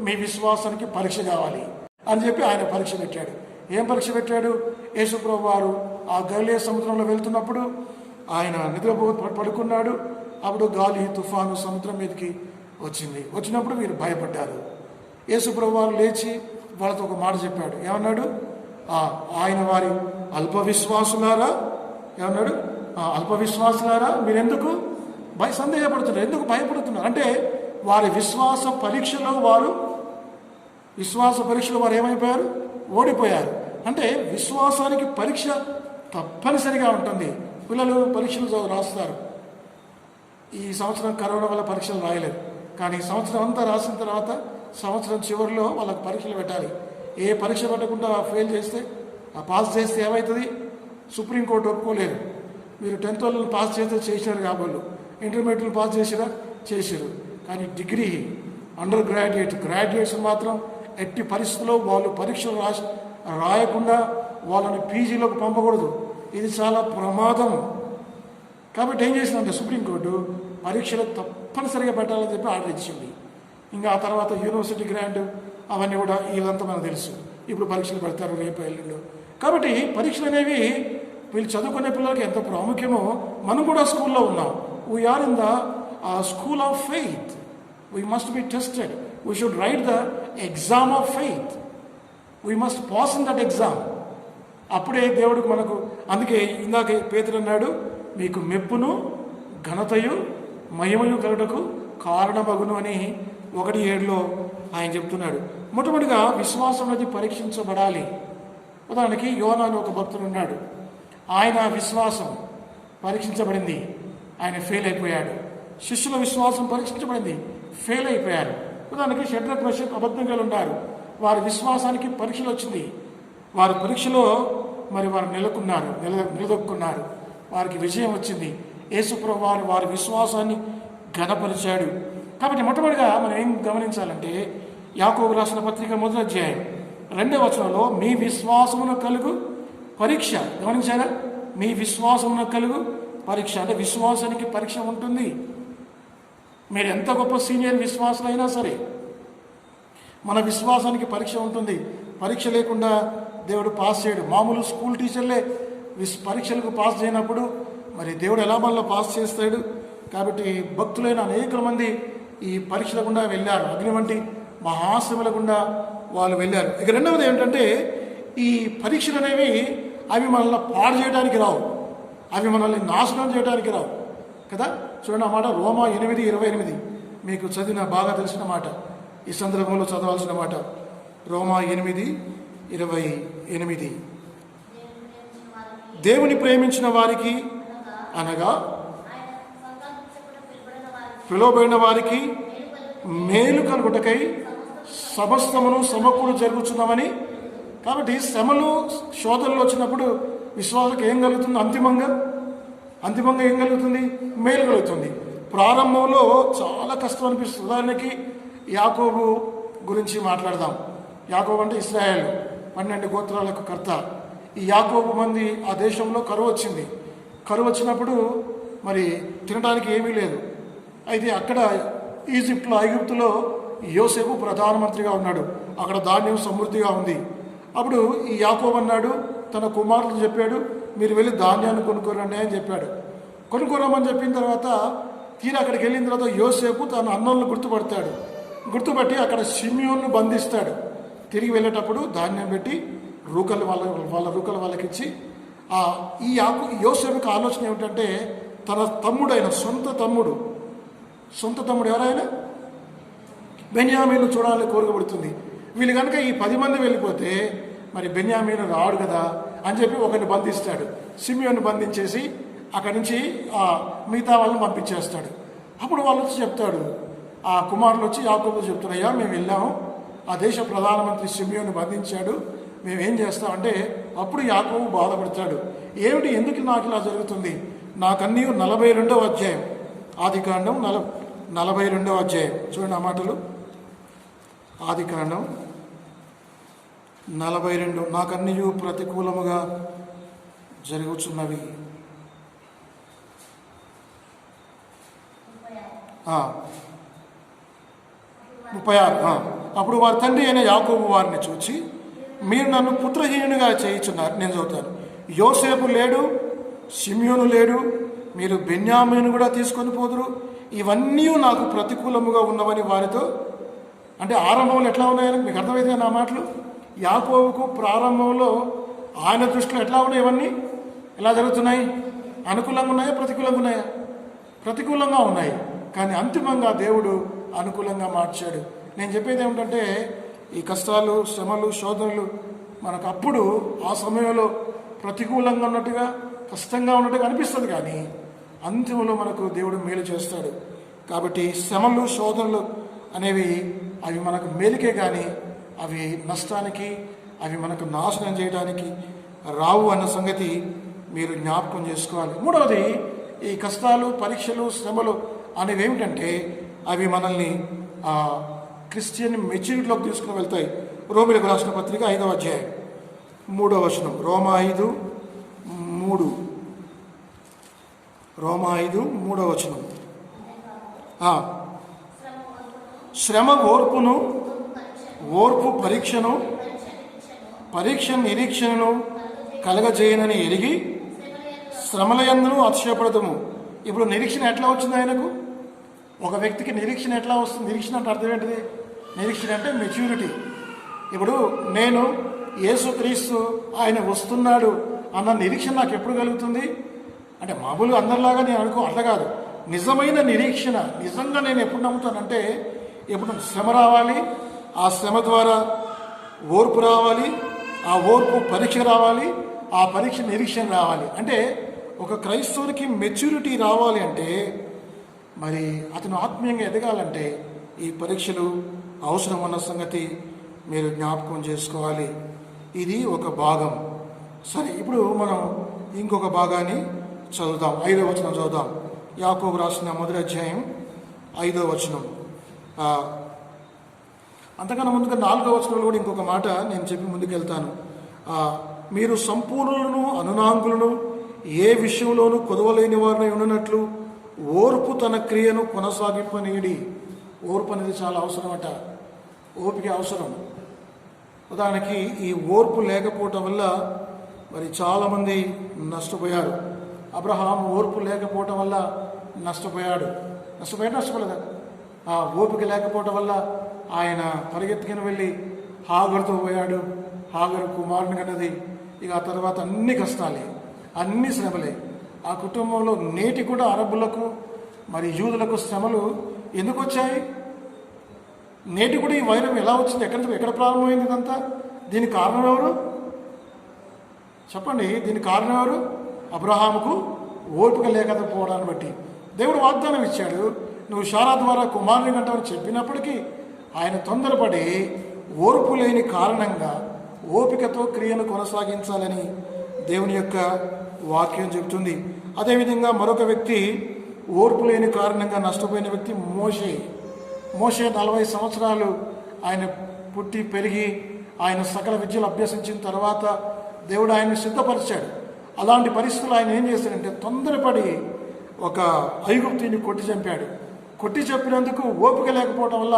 మీ విశ్వాసానికి పరీక్ష కావాలి అని చెప్పి ఆయన పరీక్ష పెట్టాడు. ఏం పరీక్ష పెట్టాడు? యేసుప్రభు వారు ఆ గలిలయ సముద్రంలో వెళ్తున్నప్పుడు ఆయన పడుకున్నాడు. అప్పుడు గాలి, తుఫాను సముద్రం మీదకి వచ్చినప్పుడు మీరు భయపడ్డారు. యేసుప్రభు వారు లేచి వాళ్ళతో ఒక మాట చెప్పాడు. ఏమన్నాడు? ఆయన వారి అల్ప విశ్వాసులారా, ఏమన్నాడు? అల్ప విశ్వాసులారా, మీరెందుకు సందేహపడుతున్నారు? ఎందుకు భయపడుతున్నారు? అంటే వారి విశ్వాస పరీక్షలో వారు ఏమైపోయారు? ఓడిపోయారు. అంటే విశ్వాసానికి పరీక్ష తప్పనిసరిగా ఉంటుంది. పిల్లలు పరీక్షలు రాస్తారు. ఈ సంవత్సరం కరోనా వల్ల పరీక్షలు రాయలేదు, కానీ సంవత్సరం అంతా రాసిన తర్వాత సంవత్సరం చివరిలో వాళ్ళకి పరీక్షలు పెట్టాలి. ఏ పరీక్ష పెట్టకుండా ఫెయిల్ చేస్తే, పాస్ చేస్తే ఏమవుతుంది? సుప్రీంకోర్టు ఒప్పుకోలేదు. మీరు 10th వాళ్ళని పాస్ చేస్తే చేశారు కాబోళ్ళు, ఇంటర్మీడియట్లు పాస్ చేశారు. కానీ డిగ్రీ, అండర్ గ్రాడ్యుయేట్స్ మాత్రం ఎట్టి పరిస్థితుల్లో వాళ్ళు పరీక్షలు రాయకుండా వాళ్ళని పీజీలోకి పంపకూడదు. ఇది చాలా ప్రమాదం. కాబట్టి ఏం చేసిందంటే సుప్రీంకోర్టు పరీక్షలు తప్పనిసరిగా పెట్టాలని చెప్పి ఆర్డర్ ఇచ్చింది. ఇంకా ఆ తర్వాత యూనివర్సిటీ గ్రాంట్ అవన్నీ కూడా ఇదంతా మనకు తెలుసు. ఇప్పుడు పరీక్షలు పెడతారు రేపు ఎల్లుండు. కాబట్టి పరీక్షలు అనేవి వీళ్ళు చదువుకునే పిల్లలకి ఎంత ప్రాముఖ్యమో మనం కూడా స్కూల్లో ఉన్నాం. We are in the school of faith. We must be tested. We should write the exam of faith. We must pass in that exam. అప్పుడే దేవుడికి మనకు, అందుకే ఇందాక పేతురు అన్నాడు, మీకు మెప్పును ఘనతయు మహిమయు కలుటకు కారణమగును అని 1:7 ఆయన చెప్తున్నాడు. మొట్టమొదటిగా విశ్వాసం అనేది పరీక్షించబడాలి. ఉదాహరణకి యోనా అని ఒక భక్తుడు ఉన్నాడు. ఆయన విశ్వాసం పరీక్షించబడింది, ఆయన ఫెయిల్ అయిపోయాడు. శిష్యుల విశ్వాసం పరీక్షించబడింది, ఫెయిల్ అయిపోయారు. ఉదాహరణకి షడ్రక్ మెషక్ అబద్ధంగా ఉన్నారు. వారి విశ్వాసానికి పరీక్షలు వచ్చింది. వారి పరీక్షలో మరి వారు నిలదొక్కున్నారు. వారికి విజయం వచ్చింది. యేసుప్రభువు వారి విశ్వాసాన్ని ఘనపరిచాడు. కాబట్టి మొట్టమొదటిగా మనం ఏం గమనించాలంటే, యాకోబు రాసిన పత్రిక 1వ అధ్యాయం 2వ వచనంలో మీ విశ్వాసమున కలుగు పరీక్ష. గమనించారా? మీ విశ్వాసమున కలుగు పరీక్ష అంటే విశ్వాసానికి పరీక్ష ఉంటుంది. మీరు ఎంత గొప్ప సీనియర్ విశ్వాసులైనా సరే మన విశ్వాసానికి పరీక్ష ఉంటుంది. పరీక్ష లేకుండా దేవుడు పాస్ చేయడు. మామూలు స్కూల్ టీచర్లే పరీక్షలకు పాస్ చేయనప్పుడు మరి దేవుడు ఎలా మనలో పాస్ చేస్తాడు? కాబట్టి భక్తులైన అనేక మంది ఈ పరీక్షల గుండా వెళ్ళారు. అగ్ని వంటి మహాశ్రమల గుండా వాళ్ళు వెళ్ళారు. ఇక రెండవది ఏంటంటే, ఈ పరీక్షలు అనేవి అవి మనల్ని పాడు చేయడానికి రావు, అవి మనల్ని నాశనం చేయడానికి రావు కదా. చూడండి, ఆ మాట రోమా 8:28 మీకు చదివిన బాగా తెలిసిన మాట, ఈ సందర్భంలో చదవాల్సిన మాట. రోమా 8:28 దేవుని ప్రేమించిన వారికి అనగా పిలువబడిన వారికి మేలు కలుగుటకై సమస్తమును సమకూడు జరుగుతున్నామని. కాబట్టి శ్రమలు శోధనలు వచ్చినప్పుడు విశ్వాసులకు ఏం కలుగుతుంది? అంతిమంగా ఏం కలుగుతుంది? మేలు కలుగుతుంది. ప్రారంభంలో చాలా కష్టం అనిపిస్తుంది. ఉదాహరణకి యాకోబు గురించి మాట్లాడదాం. యాకోబు అంటే ఇశ్రాయేలు 12 గోత్రాలకు కర్త. ఈ యాకోబు మంది ఆ దేశంలో కరువు వచ్చింది. కరువు వచ్చినప్పుడు మరి తినడానికి ఏమీ లేదు. అయితే అక్కడ ఈజిప్ట్లో, ఐగుప్తులో యోసేపు ప్రధానమంత్రిగా ఉన్నాడు. అక్కడ ధాన్యం సమృద్ధిగా ఉంది. అప్పుడు ఈ యాకోబు అన్నాడు, తన కుమారులకు చెప్పాడు, మీరు వెళ్ళి ధాన్యాన్ని కొనుక్కోరండి అని చెప్పాడు. కొనుక్కోరమని చెప్పిన తర్వాత తీరా అక్కడికి వెళ్ళిన తర్వాత యోసేపు తన అన్నలను గుర్తుపట్టి అక్కడ షిమ్యోన్ను బంధిస్తాడు. తిరిగి వెళ్ళేటప్పుడు ధాన్యం పెట్టి వాళ్ళ రూకలు వాళ్ళకిచ్చి, ఈ యోసేపుకి ఆలోచన ఏమిటంటే, తన తమ్ముడైన సొంత తమ్ముడు ఎవరైనా బెన్యామీను చూడాలని కోరికపడుతుంది. వీళ్ళు కనుక ఈ 10 మంది వెళ్ళిపోతే మరి బెన్యామీను రాడు కదా అని చెప్పి ఒకరిని బంధిస్తాడు. షిమ్యోను బంధించేసి అక్కడి నుంచి మిగతా వాళ్ళని పంపించేస్తాడు. అప్పుడు వాళ్ళు వచ్చి చెప్తాడు, ఆ కుమారులు వచ్చి యాకోబు చెప్తారు, అయ్యా మేము వెళ్ళాము, ఆ దేశ ప్రధానమంత్రి షిమ్యోను బంధించాడు, మేమేం చేస్తామంటే, అప్పుడు యాకోబు బాధపడతాడు. ఏమిటి, ఎందుకు నాకు ఇలా జరుగుతుంది? నాకన్నీ 42వ అధ్యాయం, ఆదికాండం 42వ అధ్యాయం చూడండి ఆ మాటలు. ఆదికాండం 42, నాకన్నీ ప్రతికూలముగా జరుగుతున్నవి. 36. అప్పుడు వారి తండ్రి అయిన యాకోబు వారిని చూచి, మీరు నన్ను పుత్రహీనునిగా చేయించున్నారు. నేను చదువుతాను. యోసేపు లేడు, షిమ్యోను లేడు, మీరు బెన్యామీను కూడా తీసుకొని పోదురు, ఇవన్నీ నాకు ప్రతికూలముగా ఉన్నవని వారితో. అంటే ఆరంభంలో ఎట్లా ఉన్నాయని మీకు అర్థమైతే నా మాటలు. యాకోబుకు ప్రారంభంలో ఆయన దృష్టిలో ఎట్లా ఉన్నాయి? ఇవన్నీ ఎలా జరుగుతున్నాయి? అనుకూలంగా ఉన్నాయా, ప్రతికూలంగా ఉన్నాయా? ప్రతికూలంగా ఉన్నాయి. కానీ అంతిమంగా దేవుడు అనుకూలంగా మార్చాడు. నేను చెప్పేది ఏమిటంటే, ఈ కష్టాలు, శ్రమలు, శోధనలు మనకు అప్పుడు ఆ సమయంలో ప్రతికూలంగా ఉన్నట్టుగా, కష్టంగా ఉన్నట్టుగా అనిపిస్తుంది, కానీ అంతిమంలో మనకు దేవుడు మేలు చేస్తాడు. కాబట్టి శ్రమలు, శోధనలు అనేవి అవి మనకు మేలుకే, కానీ అవి నష్టానికి, అవి మనకు నాశనం చేయడానికి రావు అన్న సంగతి మీరు జ్ఞాపకం చేసుకోవాలి. మూడవది, ఈ కష్టాలు, పరీక్షలు, శ్రమలు అనేవి ఏమిటంటే, అవి మనల్ని క్రిస్టియన్ మెచ్యూరిటీలోకి తీసుకుని వెళ్తాయి. రోమీయులకు రాసిన పత్రిక 5వ అధ్యాయం 3వ వచనం. రోమా 5:3 వచనం. శ్రమ ఓర్పును, ఓర్పు పరీక్షను, పరీక్ష నిరీక్షణను కలగజేయనని ఎరిగి శ్రమలయందును అతిశయపడతాము. ఇప్పుడు నిరీక్షణ ఎట్లా వచ్చింది ఆయనకు? ఒక వ్యక్తికి నిరీక్షణ ఎట్లా వస్తుంది? నిరీక్షణ అంటే అర్థం ఏంటిది? నిరీక్షణ అంటే మెచ్యూరిటీ. ఇప్పుడు నేను యేసుక్రీస్తు ఆయన వస్తున్నాడు అన్న నిరీక్షణ నాకు ఎప్పుడు కలుగుతుంది అంటే, మామూలుగా అందరిలాగా నేను అట్లా కాదు. నిజమైన నిరీక్షణ నిజంగా నేను ఎప్పుడు నమ్ముతానంటే, ఎప్పుడు శ్రమ రావాలి, ఆ శ్రమ ద్వారా ఓర్పు రావాలి, ఆ ఓర్పు పరీక్ష రావాలి, ఆ పరీక్ష నిరీక్షణ రావాలి. అంటే ఒక క్రైస్తవునికి మెచ్యూరిటీ రావాలి అంటే, మరి అతను ఆత్మీయంగా ఎదగాలంటే ఈ పరీక్షలు అవసరం అన్న సంగతి మీరు జ్ఞాపకం చేసుకోవాలి. ఇది ఒక భాగం. సరే, ఇప్పుడు మనం ఇంకొక భాగాన్ని చదువుదాం. 5వ వచనం చదువుదాం. యాకోబు రాసిన 1వ అధ్యాయం 5వ వచనం. అంతకన్నా ముందుగా 4వ వచనంలో కూడా ఇంకొక మాట నేను చెప్పి ముందుకెళ్తాను. మీరు సంపూర్ణులను అనునాంగులను ఏ విషయంలోనూ కొదవలేని వారిని ఉన్నట్లు ఓర్పు తన క్రియను కొనసాగింపనీయడి. ఓర్పు అనేది చాలా అవసరమట. ఓపిక అవసరం. ఉదాహరణకి ఈ ఓర్పు లేకపోవటం వల్ల మరి చాలామంది నష్టపోయారు. అబ్రహాం ఓర్పు లేకపోవటం వల్ల నష్టపోలేదా? ఆ ఓపిక లేకపోవటం వల్ల ఆయన పరిగెత్తుకుని వెళ్ళి హాగరుతో పోయాడు. హాగరు కుమారుని కన్నది. ఇక ఆ తర్వాత అన్ని కష్టాలే, అన్ని శ్రమలే. ఆ కుటుంబంలో నేటి కూడా అరబ్బులకు మరి యూదులకు శ్రమలు ఎందుకు వచ్చాయి? నేటి కూడా ఈ వైరం ఎలా వచ్చింది? ఎక్కడ ప్రారంభమైంది ఇదంతా? దీనికి కారణం ఎవరు చెప్పండి? దీనికి కారణం ఎవరు? అబ్రహాముకు ఓపిక లేకపోవడాన్ని బట్టి దేవుడు వాగ్దానం ఇచ్చాడు, నువ్వు శారా ద్వారా కుమారుని కంటావని చెప్పినప్పటికీ ఆయన తొందరపడి ఓర్పు లేని కారణంగా ఓపికతో క్రియను కొనసాగించాలని దేవుని యొక్క వాక్యం చెబుతుంది. అదేవిధంగా మరొక వ్యక్తి ఓర్పు లేని కారణంగా నష్టపోయిన వ్యక్తి మోషే 40 సంవత్సరాలు ఆయన పుట్టి పెరిగి ఆయన సకల విద్యలు అభ్యసించిన తర్వాత దేవుడు ఆయన్ని సిద్ధపరిచాడు. అలాంటి పరిస్థితులు ఆయన ఏం చేశాడంటే తొందరపడి ఒక ఐగుప్తుని కొట్టి చెప్పినందుకు ఓపిక లేకపోవడం వల్ల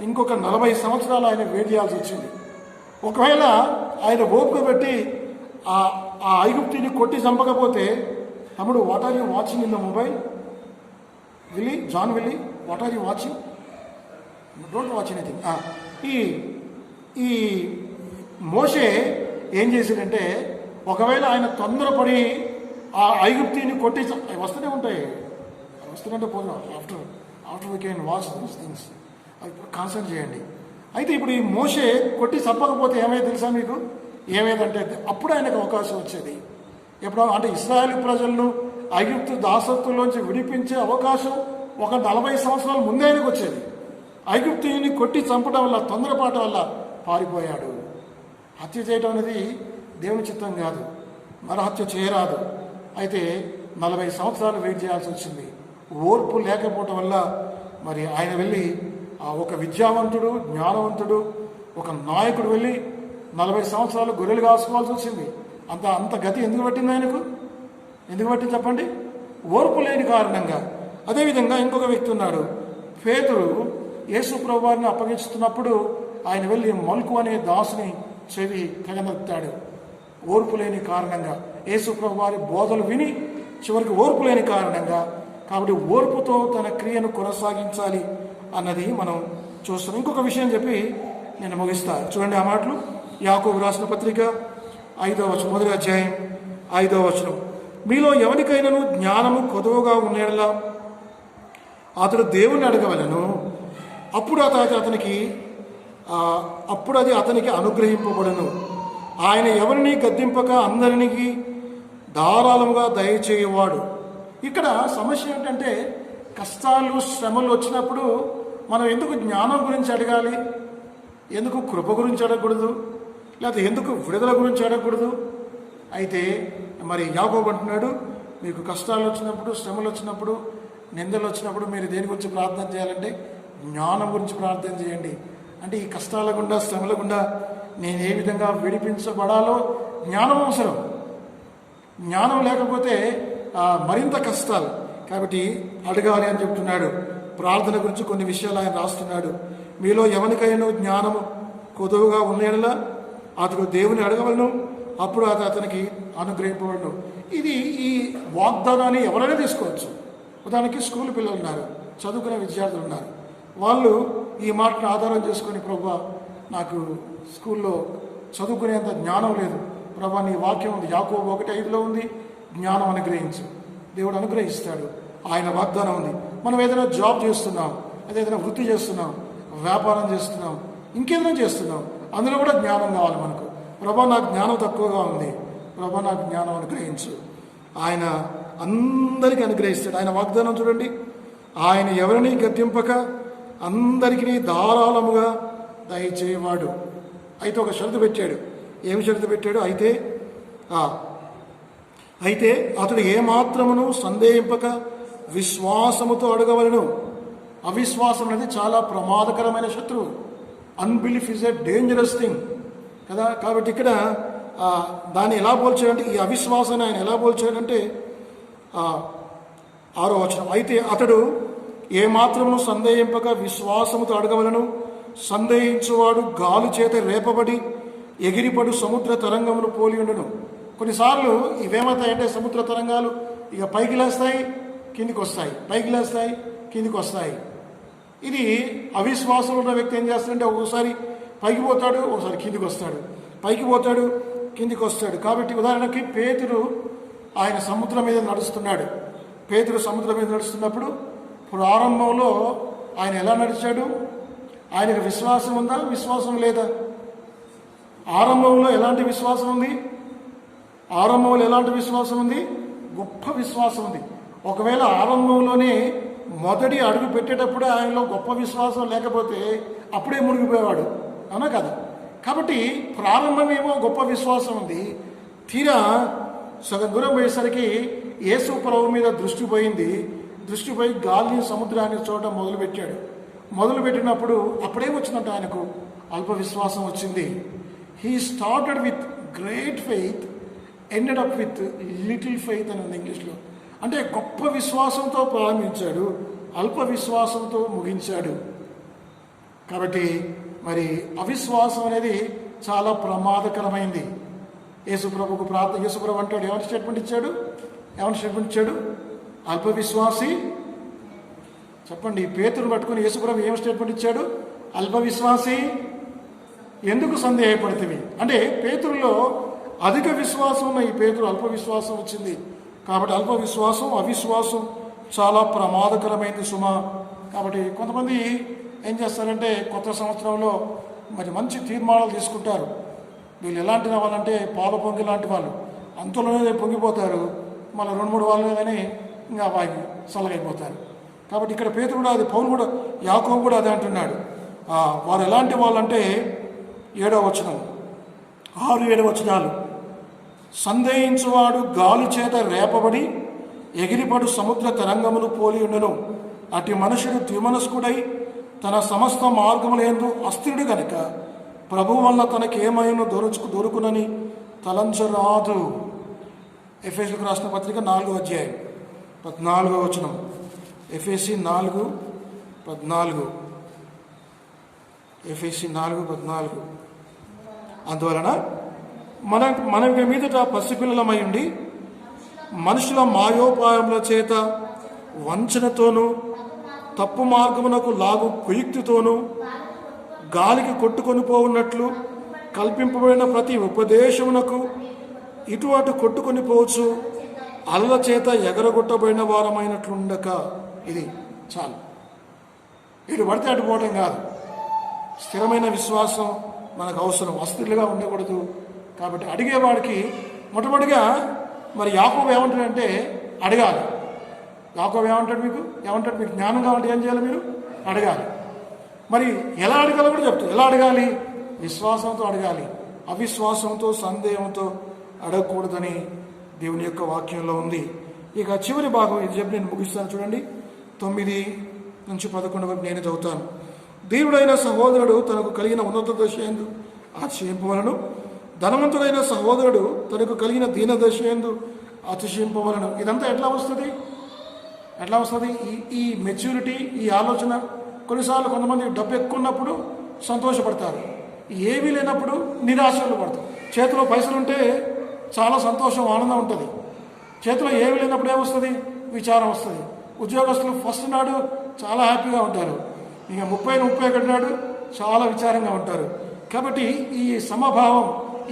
ఇంకొక 40 సంవత్సరాలు ఆయన వెయిట్ చేయాల్సి వచ్చింది. ఒకవేళ ఆయన ఓపిక పెట్టి ఆ ఐగుప్తుని కొట్టి చంపకపోతే, తమ్ముడు what are you watching in the mobile? John Willy, what are you watching? Don't watch anything. ఈ మోషే ఏం చేసిందంటే, ఒకవేళ ఆయన తొందరపడి ఆ ఐగుప్తిని కొట్టి వస్తూనే ఉంటాయి, వస్తుందంటే పోదాం. After we can watch these things. అవి కాన్సన్ట్రేట్ చేయండి. అయితే ఇప్పుడు ఈ మోషే కొట్టి చంపకపోతే ఏమైంది తెలుసా మీకు? ఏమైందంటే అప్పుడు ఆయనకు అవకాశం వచ్చేది. ఎప్పుడు అంటే ఇశ్రాయేలు ప్రజలను ఐగుప్తు దాసత్వంలోంచి విడిపించే అవకాశం ఒక 40 సంవత్సరాల ముందే ఆయనకు వచ్చేది. ఐగుప్తుని కొట్టి చంపడం వల్ల, తొందరపాటు వల్ల పారిపోయాడు. హత్య చేయడం అనేది దేవుని చిత్తం కాదు, నరహత్య చేయరాదు. అయితే 40 సంవత్సరాలు వెయిట్ చేయాల్సి వచ్చింది. ఓర్పు లేకపోవటం వల్ల మరి ఆయన వెళ్ళి ఒక విద్యావంతుడు, జ్ఞానవంతుడు, ఒక నాయకుడు వెళ్ళి 40 సంవత్సరాలు గొర్రెలు కాసుకోవాల్సి వచ్చింది. అంత గతి ఎందుకు పట్టింది ఆయనకు? ఎందుకు పట్టింది చెప్పండి? ఓర్పు లేని కారణంగా. అదేవిధంగా ఇంకొక వ్యక్తి ఉన్నాడు, పేతురు. యేసు ప్రభువారిని అప్పగిస్తున్నప్పుడు ఆయన వెళ్ళి మల్కు అనే దాసుని చెవి తెగనెత్తాడు. ఓర్పు లేని కారణంగా, యేసు ప్రభువారి బోధలు విని చివరికి ఓర్పు లేని కారణంగా. కాబట్టి ఓర్పుతో తన క్రియను కొనసాగించాలి అన్నది మనం చూస్తాం. ఇంకొక విషయం చెప్పి నేను ముగిస్తాను. చూడండి ఆ మాటలు. యాకోబు రాసిన పత్రిక 5వ వచనం, 1వ అధ్యాయం 5వ వచనం. మీలో ఎవరికైనాను జ్ఞానము కొదువగా ఉండేలా అతడు దేవుణ్ణి అడగవలను, అప్పుడు అది అతనికి అనుగ్రహింపబడును. ఆయన ఎవరిని గద్దింపక అందరికి ధారాళముగా దయచేయవాడు. ఇక్కడ సమస్య ఏంటంటే, కష్టాలు శ్రమలు వచ్చినప్పుడు మనం ఎందుకు జ్ఞానం గురించి అడగాలి? ఎందుకు కృప గురించి అడగకూడదు? లేకపోతే ఎందుకు విడుదల గురించి అడగకూడదు? అయితే మరి యాకోబు అంటున్నాడు, మీకు కష్టాలు వచ్చినప్పుడు, శ్రమలు వచ్చినప్పుడు, నిందలు వచ్చినప్పుడు మీరు దేని గురించి ప్రార్థన చేయాలంటే జ్ఞానం గురించి ప్రార్థన చేయండి. అంటే ఈ కష్టాల గుండా, శ్రమల గుండా నేను ఏ విధంగా విడిపించబడాలో జ్ఞానం అవసరం. జ్ఞానం లేకపోతే మరింత కష్టాలు. కాబట్టి అడగాలి అని చెప్తున్నాడు. ప్రార్థన గురించి కొన్ని విషయాలు ఆయన రాస్తున్నాడు. మీలో ఎవరికైనా జ్ఞానము కొదువుగా ఉండేలా అతడు దేవుని అడగవలను, అప్పుడు అది అతనికి అనుగ్రహింపబడను. ఇది ఈ వాగ్దానాన్ని ఎవరైనా తీసుకోవచ్చు. ఉదాహరణకి స్కూల్ పిల్లలు ఉన్నారు, చదువుకునే విద్యార్థులు ఉన్నారు. వాళ్ళు ఈ మాటను ఆధారం చేసుకొని, ప్రభువా నాకు స్కూల్లో చదువుకునేంత జ్ఞానం లేదు, ప్రభువా నీ వాక్యం ఉంది, యాకోబు 1:5లో ఉంది, జ్ఞానం అనుగ్రహించు. దేవుడు అనుగ్రహిస్తాడు. ఆయన వాగ్దానం ఉంది. మనం ఏదైనా జాబ్ చేస్తున్నాం, ఏదైనా వృత్తి చేస్తున్నాం, వ్యాపారం చేస్తున్నాం, ఇంకేదైనా చేస్తున్నాం, అందులో కూడా జ్ఞానం కావాలి మనకు. ప్రభా నాకు జ్ఞానం తక్కువగా ఉంది, ప్రభా నాకు జ్ఞానం అనుగ్రహించు. ఆయన అందరికీ అనుగ్రహిస్తాడు. ఆయన వాగ్దానం చూడండి, ఆయన ఎవరిని గద్దింపక అందరికీ ధారాళముగా దయచేవాడు. అయితే ఒక షరతు పెట్టాడు. ఏమి షరతు పెట్టాడు? అయితే అతడు ఏమాత్రమును సందేహింపక విశ్వాసముతో అడగవలను. అవిశ్వాసం అనేది చాలా ప్రమాదకరమైన శత్రువు. Unbelief is a dangerous thing కదా. కాబట్టి ఇక్కడ దాన్ని ఎలా పోల్చాడంటే, ఈ అవిశ్వాసాన్ని ఆయన ఎలా పోల్చాడంటే 6వ వచనం, అయితే అతడు ఏమాత్రమును సందేహింపక విశ్వాసముతో అడగవలను. సందేహించువాడు గాలి చేత రేపబడి ఎగిరిపడు సముద్ర తరంగమును పోలి ఉండును. కొన్నిసార్లు ఇవేమవుతాయంటే సముద్ర తరంగాలు ఇక పైకి లేస్తాయి, కిందికి వస్తాయి, పైకి లేస్తాయి, కిందికి వస్తాయి. ఇది అవిశ్వాసం ఉన్న వ్యక్తి ఏం చేస్తాడంటే ఒకసారి పైకి పోతాడు, ఒకసారి కిందికి వస్తాడు, పైకి పోతాడు, కిందికి వస్తాడు. కాబట్టి ఉదాహరణకి పేతురు ఆయన సముద్రం మీద నడుస్తున్నాడు. పేతురు సముద్రం మీద నడుస్తున్నప్పుడు ప్రారంభంలో ఆయన ఎలా నడిచాడు? ఆయనకు విశ్వాసం ఉందా, విశ్వాసం లేదా? ఆరంభంలో ఎలాంటి విశ్వాసం ఉంది? ఆరంభంలో ఎలాంటి విశ్వాసం ఉంది? గొప్ప విశ్వాసం ఉంది. ఒకవేళ ఆరంభంలోనే మొదటి అడుగు పెట్టేటప్పుడే ఆయనలో గొప్ప విశ్వాసం లేకపోతే అప్పుడే మునిగిపోయేవాడు, అవునా కదా? కాబట్టి ప్రారంభమేమో గొప్ప విశ్వాసం ఉంది, తీరా సగం దూరం పోయేసరికి యేసు ప్రభు మీద దృష్టి పోయింది. దృష్టి పోయి గాలిని సముద్రాన్ని చూడటం మొదలుపెట్టాడు. మొదలుపెట్టినప్పుడు అప్పుడే వచ్చినట్టు ఆయనకు అల్ప విశ్వాసం వచ్చింది. He started with great faith, ended up with little faith అని ఉంది ఇంగ్లీష్లో. అంటే గొప్ప విశ్వాసంతో ప్రారంభించాడు, అల్ప విశ్వాసంతో ముగించాడు. కాబట్టి మరి అవిశ్వాసం అనేది చాలా ప్రమాదకరమైంది. యేసుప్రభుకు యేసుప్రభు అంటాడు, ఏమని స్టేట్మెంట్ ఇచ్చాడు? అల్ప విశ్వాసి. చెప్పండి, పేతురు పట్టుకుని యేసుప్రభు ఏం స్టేట్మెంట్ ఇచ్చాడు? అల్ప విశ్వాసి, ఎందుకు సందేహపడుతుంది అంటే పేతురులో అధిక విశ్వాసం ఉన్న ఈ పేతురు అల్ప విశ్వాసం వచ్చింది. కాబట్టి అల్ప విశ్వాసం, అవిశ్వాసం చాలా ప్రమాదకరమైంది సుమా. కాబట్టి కొంతమంది ఏం చేస్తారంటే కొత్త సంవత్సరంలో మరి మంచి తీర్మానాలు తీసుకుంటారు. వీళ్ళు ఎలాంటి వాళ్ళంటే పాల పొంగి లాంటి వాళ్ళు, అంతులోనే పొంగిపోతారు, మళ్ళీ 2-3 వాళ్ళు కానీ ఇంకా వాకి చల్లగైపోతారు. కాబట్టి ఇక్కడ పేతురు కూడా అది, పౌలు కూడా, యాకోబు కూడా అదే అంటున్నాడు. వారు ఎలాంటి వాళ్ళంటే 7వ వచనం, 6-7 వచనాలు, సందేహించువాడు గాలి చేత రేపబడి ఎగిరిపడు సముద్ర తరంగమును పోలి ఉండను. అటు మనుషుడు ద్విమనస్కుడై తన సమస్త మార్గములందు అస్థిరుడు గనుక ప్రభు వల్ల తనకేమైనా దొరుకునని తలంచరాదు. ఎఫెసీయులకు రాసిన పత్రిక 4వ అధ్యాయం 14వ వచనం. ఎఫెసీ 4:14. ఎఫెసీ 4:14. అందువలన మన మీదట పసిపిల్లలమై ఉండి మనుషుల మాయోపాయముల చేత వంచనతోనూ తప్పు మార్గమునకు లాగు కుయుక్తితోనూ గాలికి కొట్టుకొని పోవున్నట్లు కల్పింపబడిన ప్రతి ఉపదేశమునకు ఇటు అటు కొట్టుకొని పోవచ్చు, అల్ల చేత ఎగరగొట్టబడిన వారమైనట్లుండక. ఇది చాలు, ఇటు పడితే అటు పోవటం కాదు. స్థిరమైన విశ్వాసం మనకు అవసరం, అస్థిరులుగా ఉండకూడదు. కాబట్టి అడిగేవాడికి మొట్టమొదటిగా మరి యాకోబు ఏమంటాడంటే అడగాలి. యాకోబు ఏమంటాడు? మీకు జ్ఞానం కావాలంటే ఏం చేయాలి? మీరు అడగాలి. మరి ఎలా అడగాలో కూడా చెప్తాడు. ఎలా అడగాలి? విశ్వాసంతో అడగాలి, అవిశ్వాసంతో సందేహంతో అడగకూడదని దేవుని యొక్క వాక్యంలో ఉంది. ఇక చివరి భాగం ఇది చెప్పి నేను ముగిస్తాను. చూడండి, 9-11 వరకు నేను చదువుతాను. దేవుడైన సహోదరుడు తనకు కలిగిన ఉన్నత దశ యందు అతిశయింపవలను, ధనవంతుడైన సహోదరుడు తనకు కలిగిన దీనదశ యందు అతిశయింపవలను. ఇదంతా ఎట్లా వస్తుంది? ఈ మెచ్యూరిటీ, ఈ ఆలోచన. కొన్నిసార్లు కొంతమంది డబ్బు ఎక్కువ ఉన్నప్పుడు సంతోషపడతారు, ఏమీ లేనప్పుడు నిరాశలు పడతారు. చేతిలో పైసలు ఉంటే చాలా సంతోషం, ఆనందం ఉంటుంది. చేతిలో ఏమీ లేనప్పుడు ఏమొస్తుంది? విచారం వస్తుంది. ఉద్యోగస్తులు ఫస్ట్ నాడు చాలా హ్యాపీగా ఉంటారు, ఇక 30-31 నాడు చాలా విచారంగా ఉంటారు. కాబట్టి ఈ సమభావం,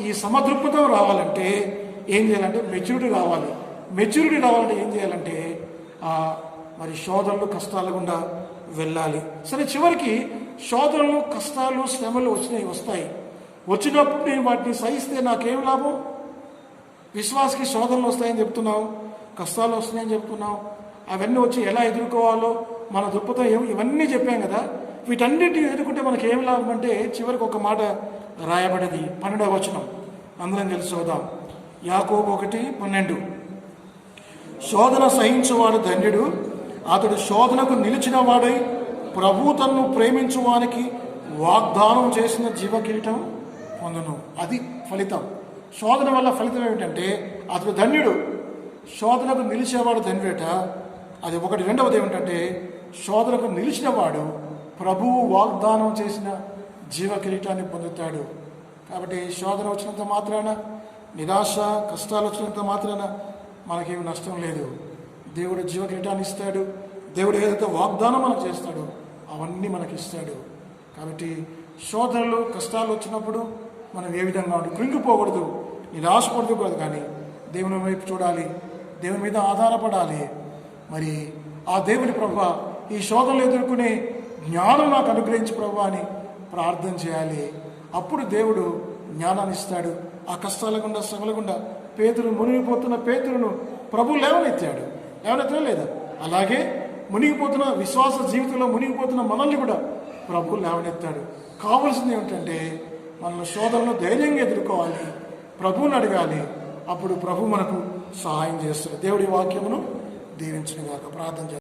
ఈ సమదృక్పథం రావాలంటే ఏం చేయాలంటే మెచ్యూరిటీ రావాలి. మెచ్యూరిటీ రావాలంటే ఏం చేయాలంటే మరి శోధనలు, కష్టాలు గుండా వెళ్ళాలి. సరే, చివరికి శోధనలు, కష్టాలు, శ్రమలు వస్తాయి. వచ్చినప్పుడు నేను వాటిని సహిస్తే నాకేం లాభం? విశ్వాసకి శోధనలు వస్తాయని చెప్తున్నావు, కష్టాలు వస్తున్నాయని చెప్తున్నావు. అవన్నీ వచ్చి ఎలా ఎదుర్కోవాలో మన దృక్పథం ఇవన్నీ చెప్పాం కదా. వీటన్నిటిని ఎదుర్కొంటే మనకి ఏం లాభం అంటే చివరికి ఒక మాట రాయబడేది 12వ వచనం. అందరం కలిసి చదువుదాం. యాకోబు 1:12. శోధన సహించువాడు ధన్యుడు, అతడు శోధనకు నిలిచిన వాడై ప్రభు తన్ను ప్రేమించు వానికి వాగ్దానం చేసిన జీవ కిరీటం పొందును. అది ఫలితం. శోధన వల్ల ఫలితం ఏమిటంటే అతడు ధన్యుడు. శోధనకు నిలిచేవాడు ధన్యుడట. అది ఒకటి. రెండవది ఏమిటంటే శోధనకు నిలిచిన వాడు ప్రభువు వాగ్దానం చేసిన జీవ కిరీటాన్ని పొందుతాడు. కాబట్టి శోధన వచ్చినంత మాత్రాన, నిరాశ, కష్టాలు వచ్చినంత మాత్రాన మనకేమి నష్టం లేదు. దేవుడు జీవ కిరీటాన్ని ఇస్తాడు. దేవుడు ఏదైతే వాగ్దానం మనకు చేస్తాడో అవన్నీ మనకి ఇస్తాడు. కాబట్టి శోధనలు, కష్టాలు వచ్చినప్పుడు మనం ఏ విధంగా కృంగిపోకూడదు, నిరాశపడకూడదు, కానీ దేవుని వైపు చూడాలి, దేవుని మీద ఆధారపడాలి. మరి ఆ దేవుని ప్రభువా ఈ శోధనలు ఎదుర్కొనే జ్ఞానం నాకు అనుగ్రహించి ప్రభువా అని ప్రార్థన చేయాలి. అప్పుడు దేవుడు జ్ఞానాన్ని ఇస్తాడు. ఆ కష్టాల గుండా, శ్రమల గుండా మునిగిపోతున్న పేతురును ప్రభు లేవనెత్తాడు. లేవనెత్తడం లేదా? అలాగే మునిగిపోతున్న విశ్వాస జీవితంలో మునిగిపోతున్న మనల్ని కూడా ప్రభు లేవనెత్తాడు. కావలసింది ఏమిటంటే మన శోధనను ధైర్యంగా ఎదుర్కోవాలి, ప్రభువుని అడగాలి. అప్పుడు ప్రభు మనకు సహాయం చేస్తాడు. దేవుడి వాక్యమును దీవించును గాక. ప్రార్థన చేస్తాడు.